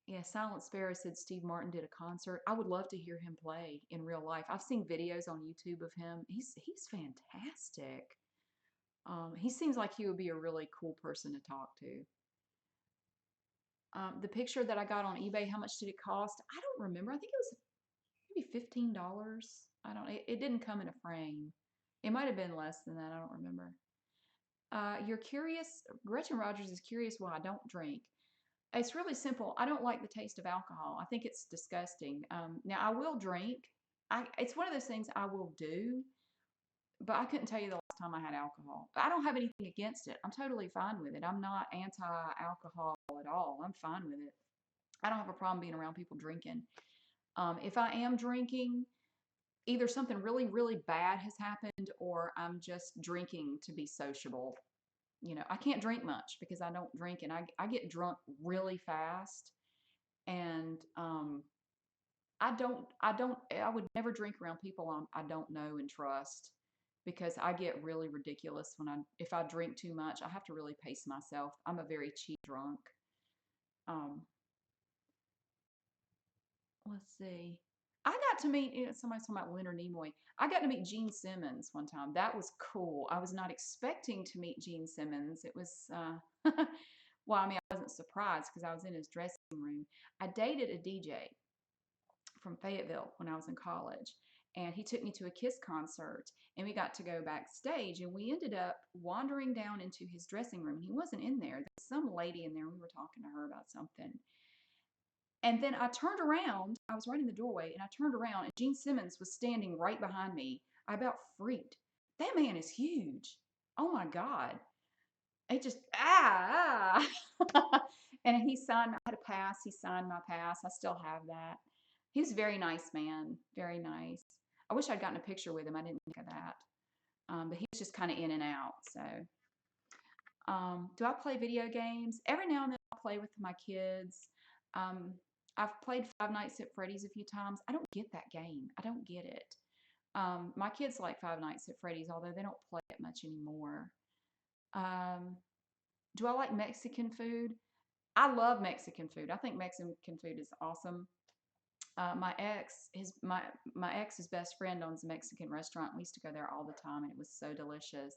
Yeah, Silent Sparrow said Steve Martin did a concert. I would love to hear him play in real life. I've seen videos on YouTube of him. He's fantastic. He seems like he would be a really cool person to talk to. The picture that I got on eBay, how much did it cost? I don't remember. I think it was maybe $15. I don't. It didn't come in a frame. It might have been less than that. I don't remember. You're curious. Gretchen Rogers is curious why I don't drink. It's really simple. I don't like the taste of alcohol. I think it's disgusting. Now I will drink. It's one of those things I will do, but I couldn't tell you the last time I had alcohol. I don't have anything against it. I'm totally fine with it. I'm not anti-alcohol at all. I'm fine with it. I don't have a problem being around people drinking. If I am drinking, either something really, really bad has happened or I'm just drinking to be sociable. You know, I can't drink much because I don't drink and I get drunk really fast. And I would never drink around people I don't know and trust because I get really ridiculous if I drink too much. I have to really pace myself. I'm a very cheap drunk. Um, let's see. I got to meet somebody talking about Leonard Nimoy. I got to meet Gene Simmons one time. That was cool. I was not expecting to meet Gene Simmons. It was well, I mean, I wasn't surprised because I was in his dressing room. I dated a DJ from Fayetteville when I was in college, and he took me to a Kiss concert, and we got to go backstage, and we ended up wandering down into his dressing room. He wasn't in there. There was some lady in there. We were talking to her about something. And then I turned around. I was right in the doorway, and I turned around, and Gene Simmons was standing right behind me. I about freaked. That man is huge. Oh my God. It just, and he signed, I had a pass. He signed my pass. I still have that. He was a very nice man. Very nice. I wish I'd gotten a picture with him. I didn't think of that. But he was just kind of in and out. So, do I play video games? Every now and then I'll play with my kids. Um, I've played Five Nights at Freddy's a few times. I don't get that game. I don't get it. My kids like Five Nights at Freddy's, although they don't play it much anymore. Um, do I like Mexican food? I love Mexican food. I think Mexican food is awesome. My ex's best friend owns a Mexican restaurant. We used to go there all the time, and it was so delicious.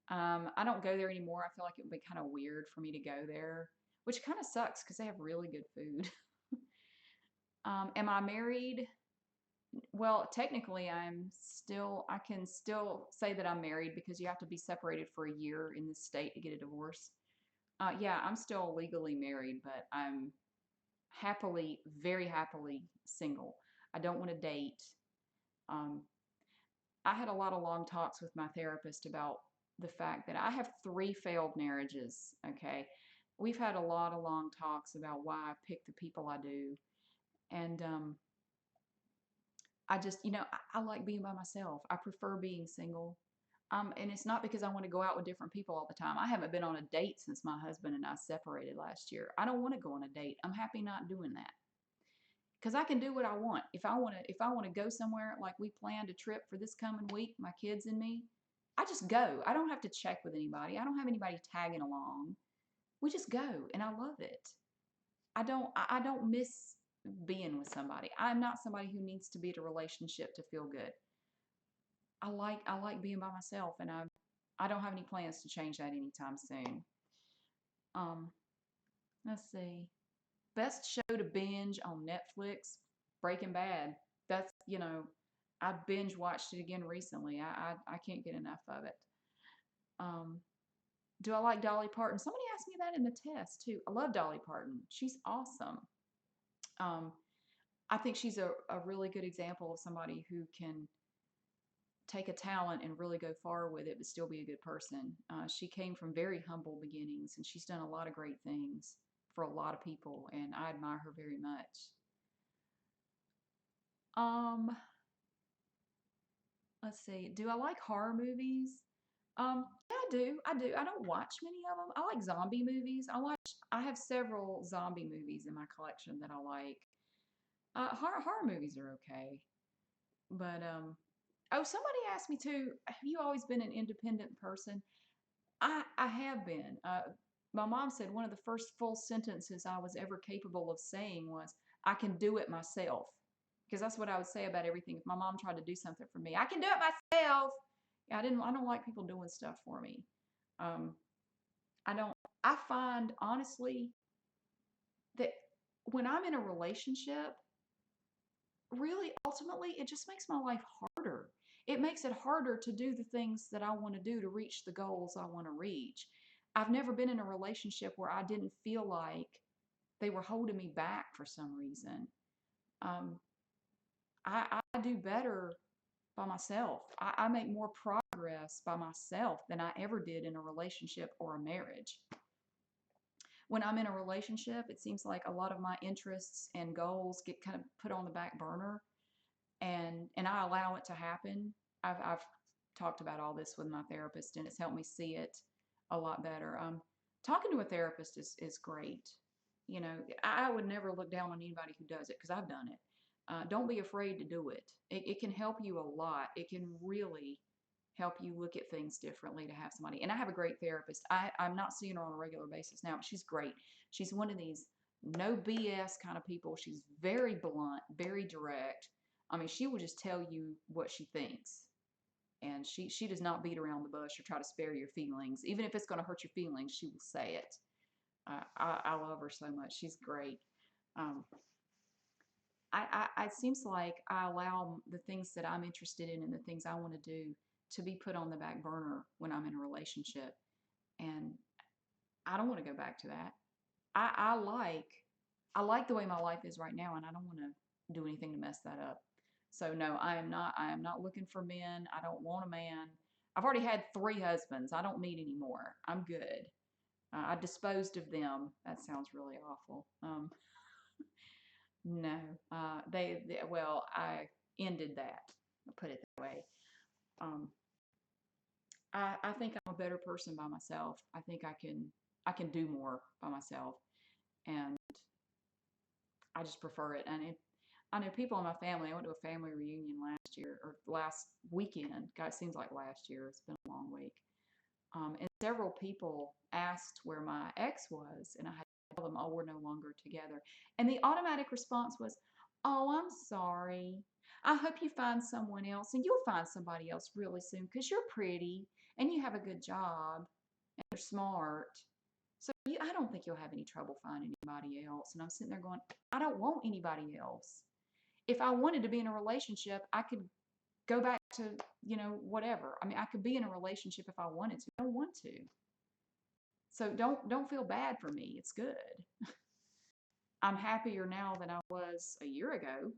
I don't go there anymore. I feel like it would be kind of weird for me to go there, which kind of sucks because they have really good food. Am I married? Well, technically, I can still say that I'm married because you have to be separated for a year in this state to get a divorce. Yeah, I'm still legally married, but I'm very happily single. I don't want to date. Um, I had a lot of long talks with my therapist about the fact that I have 3 failed marriages. Okay. We've had a lot of long talks about why I pick the people I do. And I just, I like being by myself. I prefer being single. And it's not because I want to go out with different people all the time. I haven't been on a date since my husband and I separated last year. I don't want to go on a date. I'm happy not doing that because I can do what I want. If I want to go somewhere, like we planned a trip for this coming week, my kids and me, I just go. I don't have to check with anybody. I don't have anybody tagging along. We just go, and I love it. I don't miss being with somebody. I'm not somebody who needs to be in a relationship to feel good. I like being by myself, and I don't have any plans to change that anytime soon. Um, let's see. best show to binge on Netflix, Breaking Bad. That's, I binge watched it again recently. I can't get enough of it. Um, do I like Dolly Parton? Somebody asked me that in the test too. I love Dolly Parton. She's awesome. Um, I think she's a really good example of somebody who can take a talent and really go far with it, but still be a good person. She came from very humble beginnings, and she's done a lot of great things for a lot of people, and I admire her very much. Um, let's see. Do I like horror movies? Yeah, I do. I do. I don't watch many of them. I like zombie movies. I have several zombie movies in my collection that I like. Horror movies are okay, but oh, somebody asked me too. Have you always been an independent person? I have been. My mom said one of the first full sentences I was ever capable of saying was, "I can do it myself," because that's what I would say about everything. If my mom tried to do something for me, I can do it myself. Yeah, I don't like people doing stuff for me. Um, I don't. I find honestly that when I'm in a relationship, really ultimately it just makes my life harder. It makes it harder to do the things that I want to do to reach the goals I want to reach. I've never been in a relationship where I didn't feel like they were holding me back for some reason. Um, I do better by myself. I make more progress by myself than I ever did in a relationship or a marriage. When I'm in a relationship, it seems like a lot of my interests and goals get kind of put on the back burner, and I allow it to happen. I've talked about all this with my therapist, and it's helped me see it a lot better. Talking to a therapist is great. I would never look down on anybody who does it because I've done it. Don't be afraid to do it. It can help you a lot. It can really help you look at things differently to have somebody. And I have a great therapist. I'm not seeing her on a regular basis now, but she's great. She's one of these no BS kind of people. She's very blunt, very direct. I mean, she will just tell you what she thinks. And she does not beat around the bush or try to spare your feelings. Even if it's going to hurt your feelings, she will say it. I love her so much. She's great. Um, it seems like I allow the things that I'm interested in and the things I want to do to be put on the back burner when I'm in a relationship. And I don't want to go back to that. I, I like I like the way my life is right now, and I don't want to do anything to mess that up. So no, I am not looking for men. I don't want a man. I've already had 3 husbands. I don't need any more. I'm good. I disposed of them. That sounds really awful. No, well, I ended that. I'll put it that way. Um, I think I'm a better person by myself. I think I can do more by myself, and I just prefer it. I know people in my family. I went to a family reunion last year or last weekend. God, it seems like last year. It's been a long week. And several people asked where my ex was, and I had to tell them, "Oh, we're no longer together." And the automatic response was, "Oh, I'm sorry. I hope you find someone else, and you'll find somebody else really soon because you're pretty and you have a good job and you're smart. So I don't think you'll have any trouble finding anybody else." And I'm sitting there going, I don't want anybody else. If I wanted to be in a relationship, I could go back to, whatever. I mean, I could be in a relationship if I wanted to. I don't want to. So don't feel bad for me. It's good. I'm happier now than I was a year ago.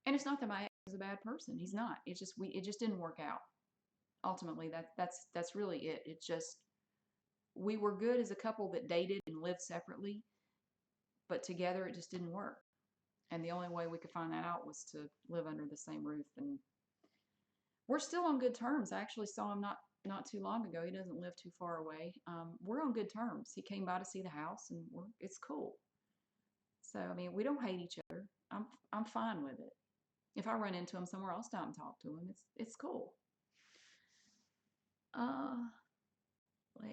And it's not that my ex is a bad person. He's not. It just didn't work out. Ultimately, that's really it. It's just we were good as a couple that dated and lived separately, but together it just didn't work. And the only way we could find that out was to live under the same roof. And we're still on good terms. I actually saw him not too long ago. He doesn't live too far away. We're on good terms. He came by to see the house, and it's cool. So I mean, we don't hate each other. I'm fine with it. If I run into him somewhere, I'll stop and talk to him. It's cool. Uh,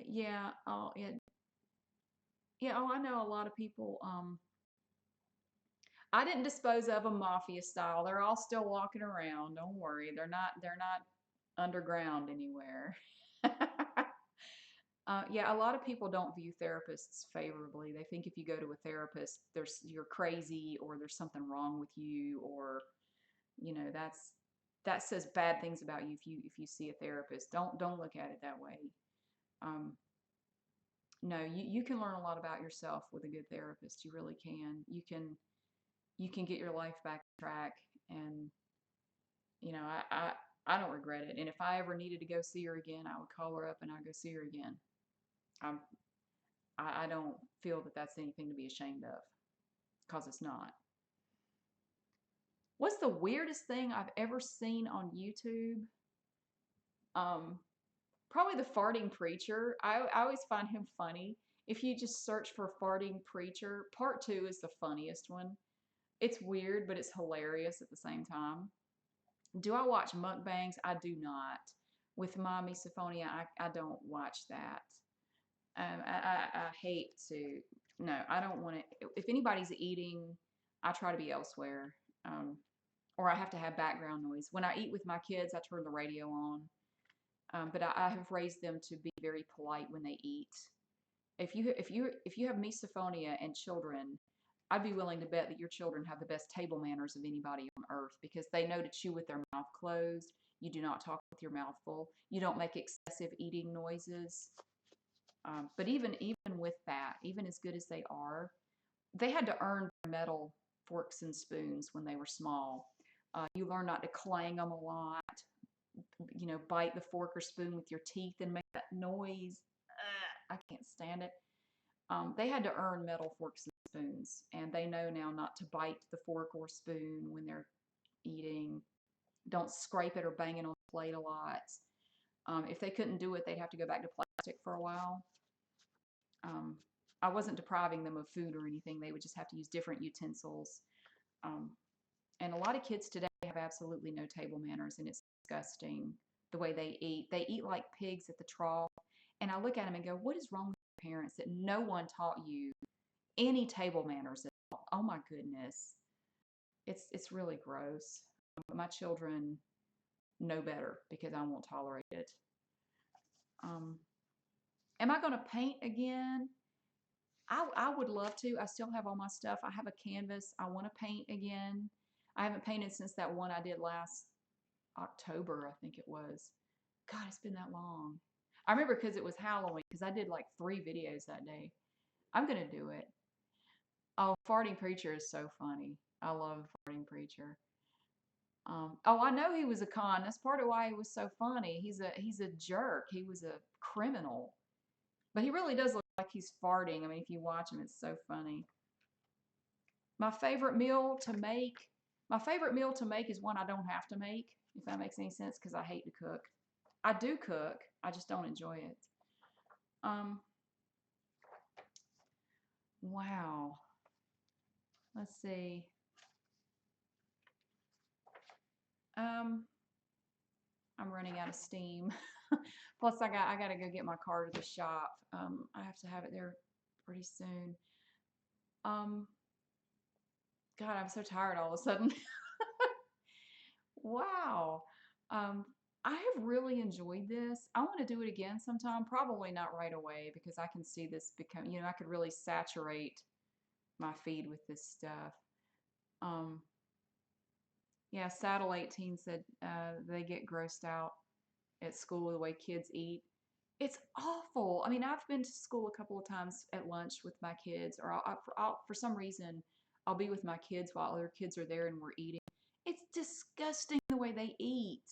yeah. Oh, yeah. Yeah. Oh, I know a lot of people. I didn't dispose of them mafia style. They're all still walking around. Don't worry. They're not underground anywhere. Yeah, a lot of people don't view therapists favorably. They think if you go to a therapist, you're crazy or there's something wrong with you, or that says bad things about you if you see a therapist. Don't look at it that way. Um, no, you can learn a lot about yourself with a good therapist. You really can. You can get your life back on track, and you know I don't regret it. And if I ever needed to go see her again, I would call her up and I'd go see her again. I'm I don't feel that that's anything to be ashamed of, because it's not. What's the weirdest thing I've ever seen on YouTube? Um, Probably the farting preacher. I always find him funny. If you just search for farting preacher, part two is the funniest one. It's weird, but it's hilarious at the same time. Do I watch mukbangs? I do not. With my misophonia, I don't watch that. I hate to. No, I don't want to. If anybody's eating, I try to be elsewhere, or I have to have background noise. When I eat with my kids, I turn the radio on. But I have raised them to be very polite when they eat. If you have misophonia and children, I'd be willing to bet that your children have the best table manners of anybody on earth, because they know to chew with their mouth closed. You do not talk with your mouth full. You don't make excessive eating noises. But even with that, even as good as they are, they had to earn metal forks and spoons when they were small. You learn not to clang them a lot. Bite the fork or spoon with your teeth and make that noise. I can't stand it. They had to earn metal forks and spoons, and they know now not to bite the fork or spoon when they're eating. Don't scrape it or bang it on the plate a lot. If they couldn't do it, they'd have to go back to plastic for a while. Um, I wasn't depriving them of food or anything. They would just have to use different utensils. Um, and a lot of kids today have absolutely no table manners, and it's disgusting the way they eat. They eat like pigs at the trough. And I look at them and go, what is wrong with your parents that no one taught you any table manners at all? Oh my goodness. It's really gross. But my children know better because I won't tolerate it. Um, am I going to paint again? I would love to. I still have all my stuff. I have a canvas. I want to paint again. I haven't painted since that one I did last October, I think it was. God, it's been that long. I remember because it was Halloween, because I did like 3 videos that day. I'm going to do it. Oh, Farting Preacher is so funny. I love Farting Preacher. Oh, I know he was a con. That's part of why he was so funny. He's a jerk. He was a criminal. But he really does look like he's farting. I mean, if you watch him, it's so funny. My favorite meal to make, my favorite meal to make is one I don't have to make, if that makes any sense, because I hate to cook. I do cook, I just don't enjoy it. Wow. Let's see. I'm running out of steam. Plus, I got to go get my car to the shop. I have to have it there pretty soon. God, I'm so tired all of a sudden. Wow. I have really enjoyed this. I want to do it again sometime. Probably not right away, because I can see this become, I could really saturate my feed with this stuff. Yeah, Saddle 18 said they get grossed out at school the way kids eat. It's awful. I mean, I've been to school a couple of times at lunch with my kids, or for some reason, I'll be with my kids while other kids are there and we're eating. It's disgusting the way they eat.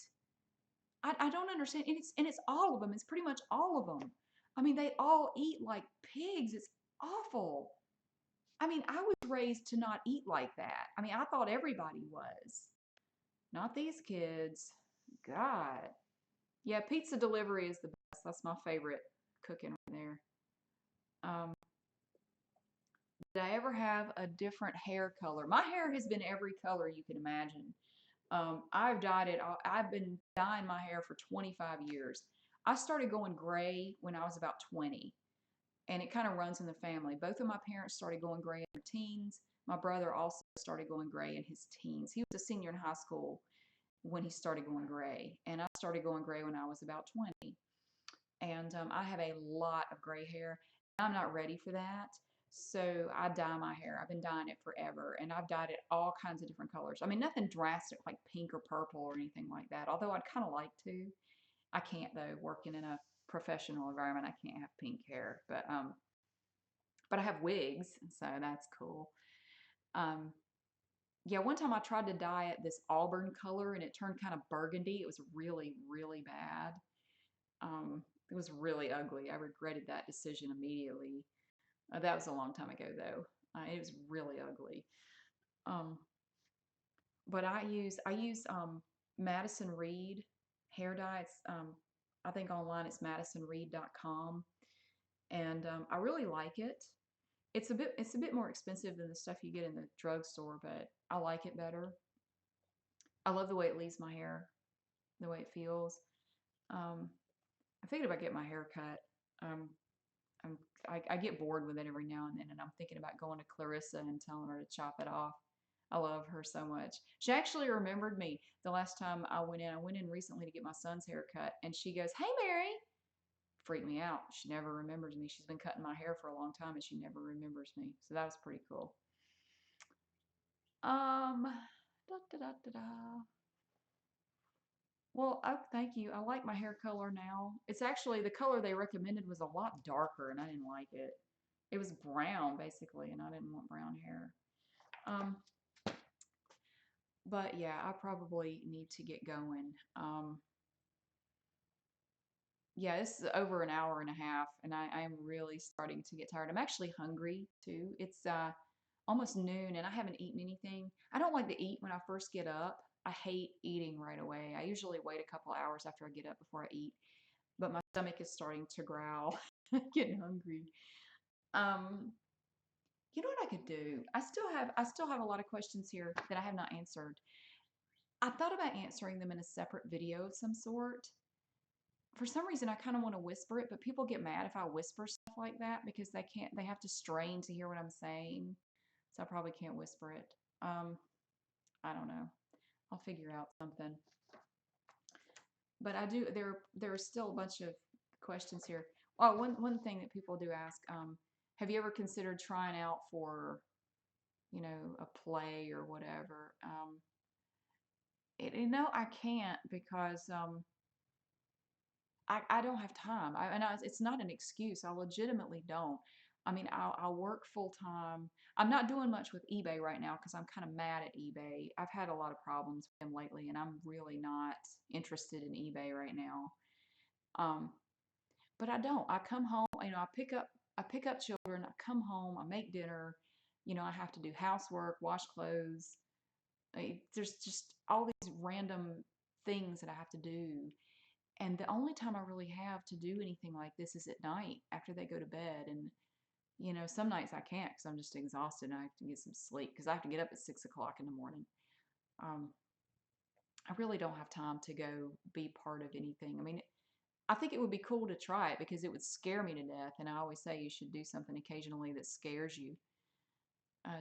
I don't understand. And it's all of them. It's pretty much all of them. I mean, they all eat like pigs. It's awful. I mean, I was raised to not eat like that. I mean, I thought everybody was. Not these kids. God. Yeah, pizza delivery is the best. That's my favorite cooking right there. Um, did I ever have a different hair color? My hair has been every color you can imagine. I've dyed it. I've been dyeing my hair for 25 years. I started going gray when I was about 20, and it kind of runs in the family. Both of my parents started going gray in their teens. My brother also started going gray in his teens. He was a senior in high school when he started going gray, and I started going gray when I was about 20. And I have a lot of gray hair. I'm not ready for that. So I dye my hair. I've been dyeing it forever, and I've dyed it all kinds of different colors. I mean, nothing drastic like pink or purple or anything like that, although I'd kind of like to. I can't though, working in a professional environment, I can't have pink hair, but I have wigs, so that's cool. Um, yeah, one time I tried to dye it this auburn color and it turned kind of burgundy. It was really, really bad. It was really ugly. I regretted that decision immediately. That was a long time ago though. It was really ugly. Um, but I use Madison Reed hair dye. It's I think online it's madisonreed.com, and I really like it. It's a bit more expensive than the stuff you get in the drugstore, but I like it better. I love the way it leaves my hair, the way it feels. Um, I thinking about getting my hair cut. Um, I'm, I get bored with it every now and then, and I'm thinking about going to Clarissa and telling her to chop it off. I love her so much. She actually remembered me the last time I went in. I went in recently to get my son's hair cut, and she goes, "Hey, Mary." Freaked me out. She never remembers me. She's been cutting my hair for a long time, and she never remembers me. So that was pretty cool. Da, da, da, da, da. Well, oh, thank you. I like my hair color now. It's actually the color they recommended was a lot darker, and I didn't like it. It was brown basically, and I didn't want brown hair. Um, but yeah, I probably need to get going. Yeah, this is over an hour and a half, and I am really starting to get tired. I'm actually hungry too. It's almost noon, and I haven't eaten anything. I don't like to eat when I first get up. I hate eating right away. I usually wait a couple hours after I get up before I eat, but my stomach is starting to growl. Getting hungry. Um, you know what I could do? I still have a lot of questions here that I have not answered. I thought about answering them in a separate video of some sort. For some reason I kind of want to whisper it, but people get mad if I whisper stuff like that because they have to strain to hear what I'm saying. So I probably can't whisper it. I don't know. I'll figure out something. But I do there are still a bunch of questions here. Oh, one thing that people do ask, have you ever considered trying out for, a play or whatever? I can't because I don't have time. It's not an excuse. I legitimately don't. I mean, I'll work full time. I'm not doing much with eBay right now because I'm kind of mad at eBay. I've had a lot of problems with them lately, and I'm really not interested in eBay right now. Um, but I don't. I come home, I pick up children, I come home, I make dinner, I have to do housework, wash clothes. There's just all these random things that I have to do. And the only time I really have to do anything like this is at night after they go to bed. And, some nights I can't because I'm just exhausted and I have to get some sleep because I have to get up at 6 o'clock in the morning. Um, I really don't have time to go be part of anything. I mean, I think it would be cool to try it because it would scare me to death. And I always say you should do something occasionally that scares you,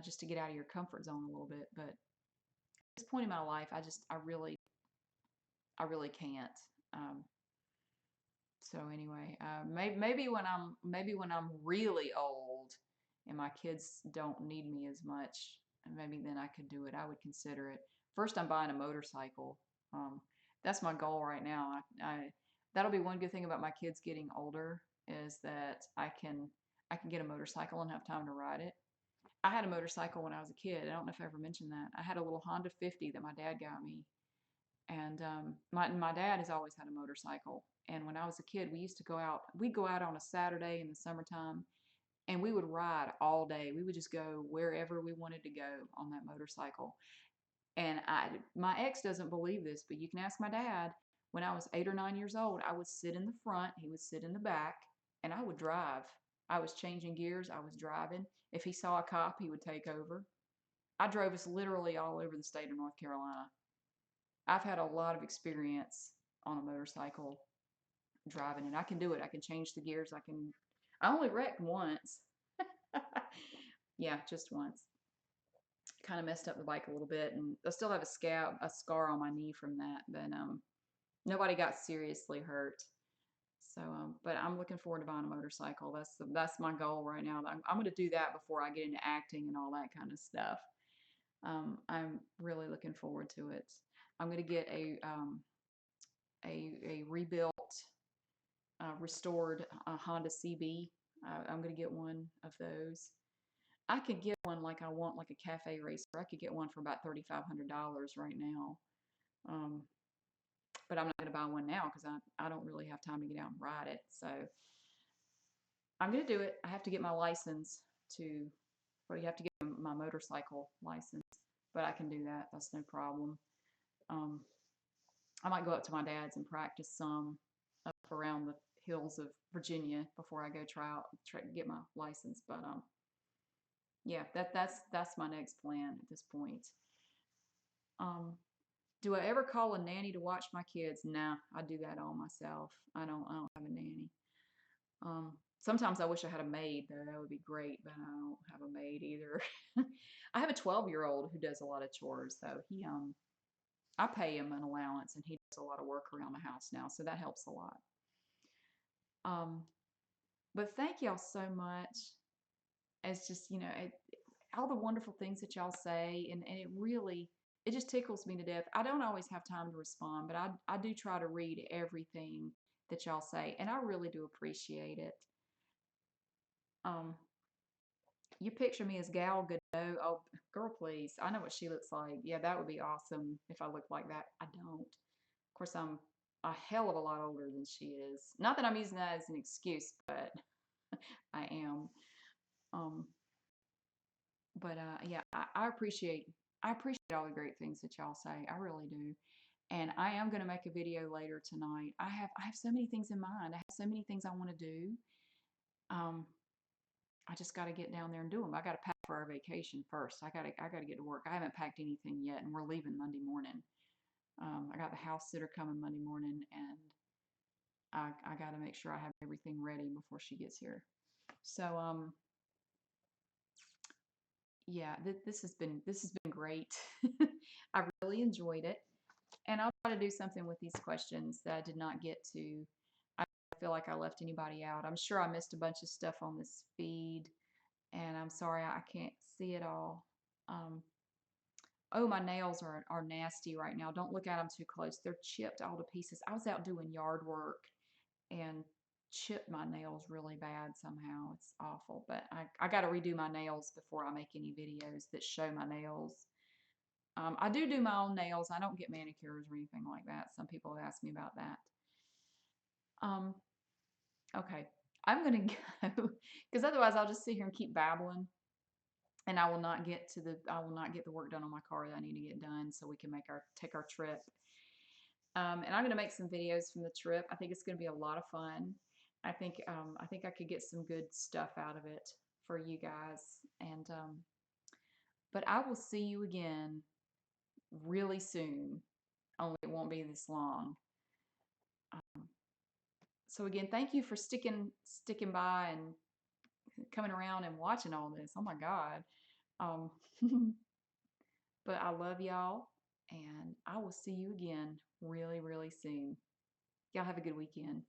just to get out of your comfort zone a little bit. But at this point in my life, I really can't. Um, so anyway, maybe when I'm really old and my kids don't need me as much, maybe then I could do it. I would consider it. First, I'm buying a motorcycle. Um, that's my goal right now. That'll be one good thing about my kids getting older is that I can get a motorcycle and have time to ride it. I had a motorcycle when I was a kid. I don't know if I ever mentioned that. I had a little Honda 50 that my dad got me, and my dad has always had a motorcycle. And when I was a kid, we used to go out. We'd go out on a Saturday in the summertime, and we would ride all day. We would just go wherever we wanted to go on that motorcycle. And my ex doesn't believe this, but you can ask my dad. When I was 8 or 9 years old, I would sit in the front, he would sit in the back, and I would drive. I was changing gears, I was driving. If he saw a cop, he would take over. I drove us literally all over the state of North Carolina. I've had a lot of experience on a motorcycle driving, and I can do it. I can change the gears. I only wrecked once. Yeah, just once. Kind of messed up the bike a little bit, and I still have a scar on my knee from that, but nobody got seriously hurt. So, but I'm looking forward to buying a motorcycle. That's my goal right now. I'm going to do that before I get into acting and all that kind of stuff. I'm really looking forward to it. I'm going to get a rebuilt, restored Honda CB. I'm going to get one of those. I could get one like I want, like a cafe racer. I could get one for about $3,500 right now. Um, but I'm not going to buy one now because I don't really have time to get out and ride it. So I'm going to do it. I have to get my license to, well, you have to get my motorcycle license, but I can do that. That's no problem. Um, I might go up to my dad's and practice some up around the hills of Virginia before I go try to get my license. But yeah, that's my next plan at this point. Um, do I ever call a nanny to watch my kids? Nah, I do that all myself. I don't have a nanny. Sometimes I wish I had a maid though. That would be great, but I don't have a maid either. I have a 12-year-old who does a lot of chores though. I pay him an allowance and he does a lot of work around the house now, so that helps a lot. Um, but thank y'all so much. It's just, all the wonderful things that y'all say, and it just tickles me to death. I don't always have time to respond, but I do try to read everything that y'all say, and I really do appreciate it. Um, you picture me as Gal Gadot. Oh, girl, please. I know what she looks like. Yeah, that would be awesome if I looked like that. I don't. Of course, I'm a hell of a lot older than she is. Not that I'm using that as an excuse, but I am. Um, but yeah, I appreciate all the great things that y'all say. I really do. And I am going to make a video later tonight. I have so many things in mind. I have so many things I want to do. Um, I just got to get down there and do them. I got to pack for our vacation first. I got to get to work. I haven't packed anything yet, and we're leaving Monday morning. I got the house sitter coming Monday morning, and I got to make sure I have everything ready before she gets here. So yeah, this has been great. I really enjoyed it, and I'll try to do something with these questions that I did not get to. I feel like I left anybody out. I'm sure I missed a bunch of stuff on this feed, and I'm sorry I can't see it all. Um, oh, my nails are nasty right now. Don't look at them too close. They're chipped all to pieces. I was out doing yard work and chipped my nails really bad somehow. It's awful, but I got to redo my nails before I make any videos that show my nails. I do my own nails. I don't get manicures or anything like that. Some people have asked me about that. Okay, I'm gonna go because otherwise I'll just sit here and keep babbling, and I will not get the work done on my car that I need to get done so we can take our trip. And I'm gonna make some videos from the trip. I think it's gonna be a lot of fun. I think I could get some good stuff out of it for you guys. And but I will see you again really soon. Only it won't be this long. So again, thank you for sticking by and coming around and watching all this. Oh my God. Um, but I love y'all, and I will see you again really, really soon. Y'all have a good weekend.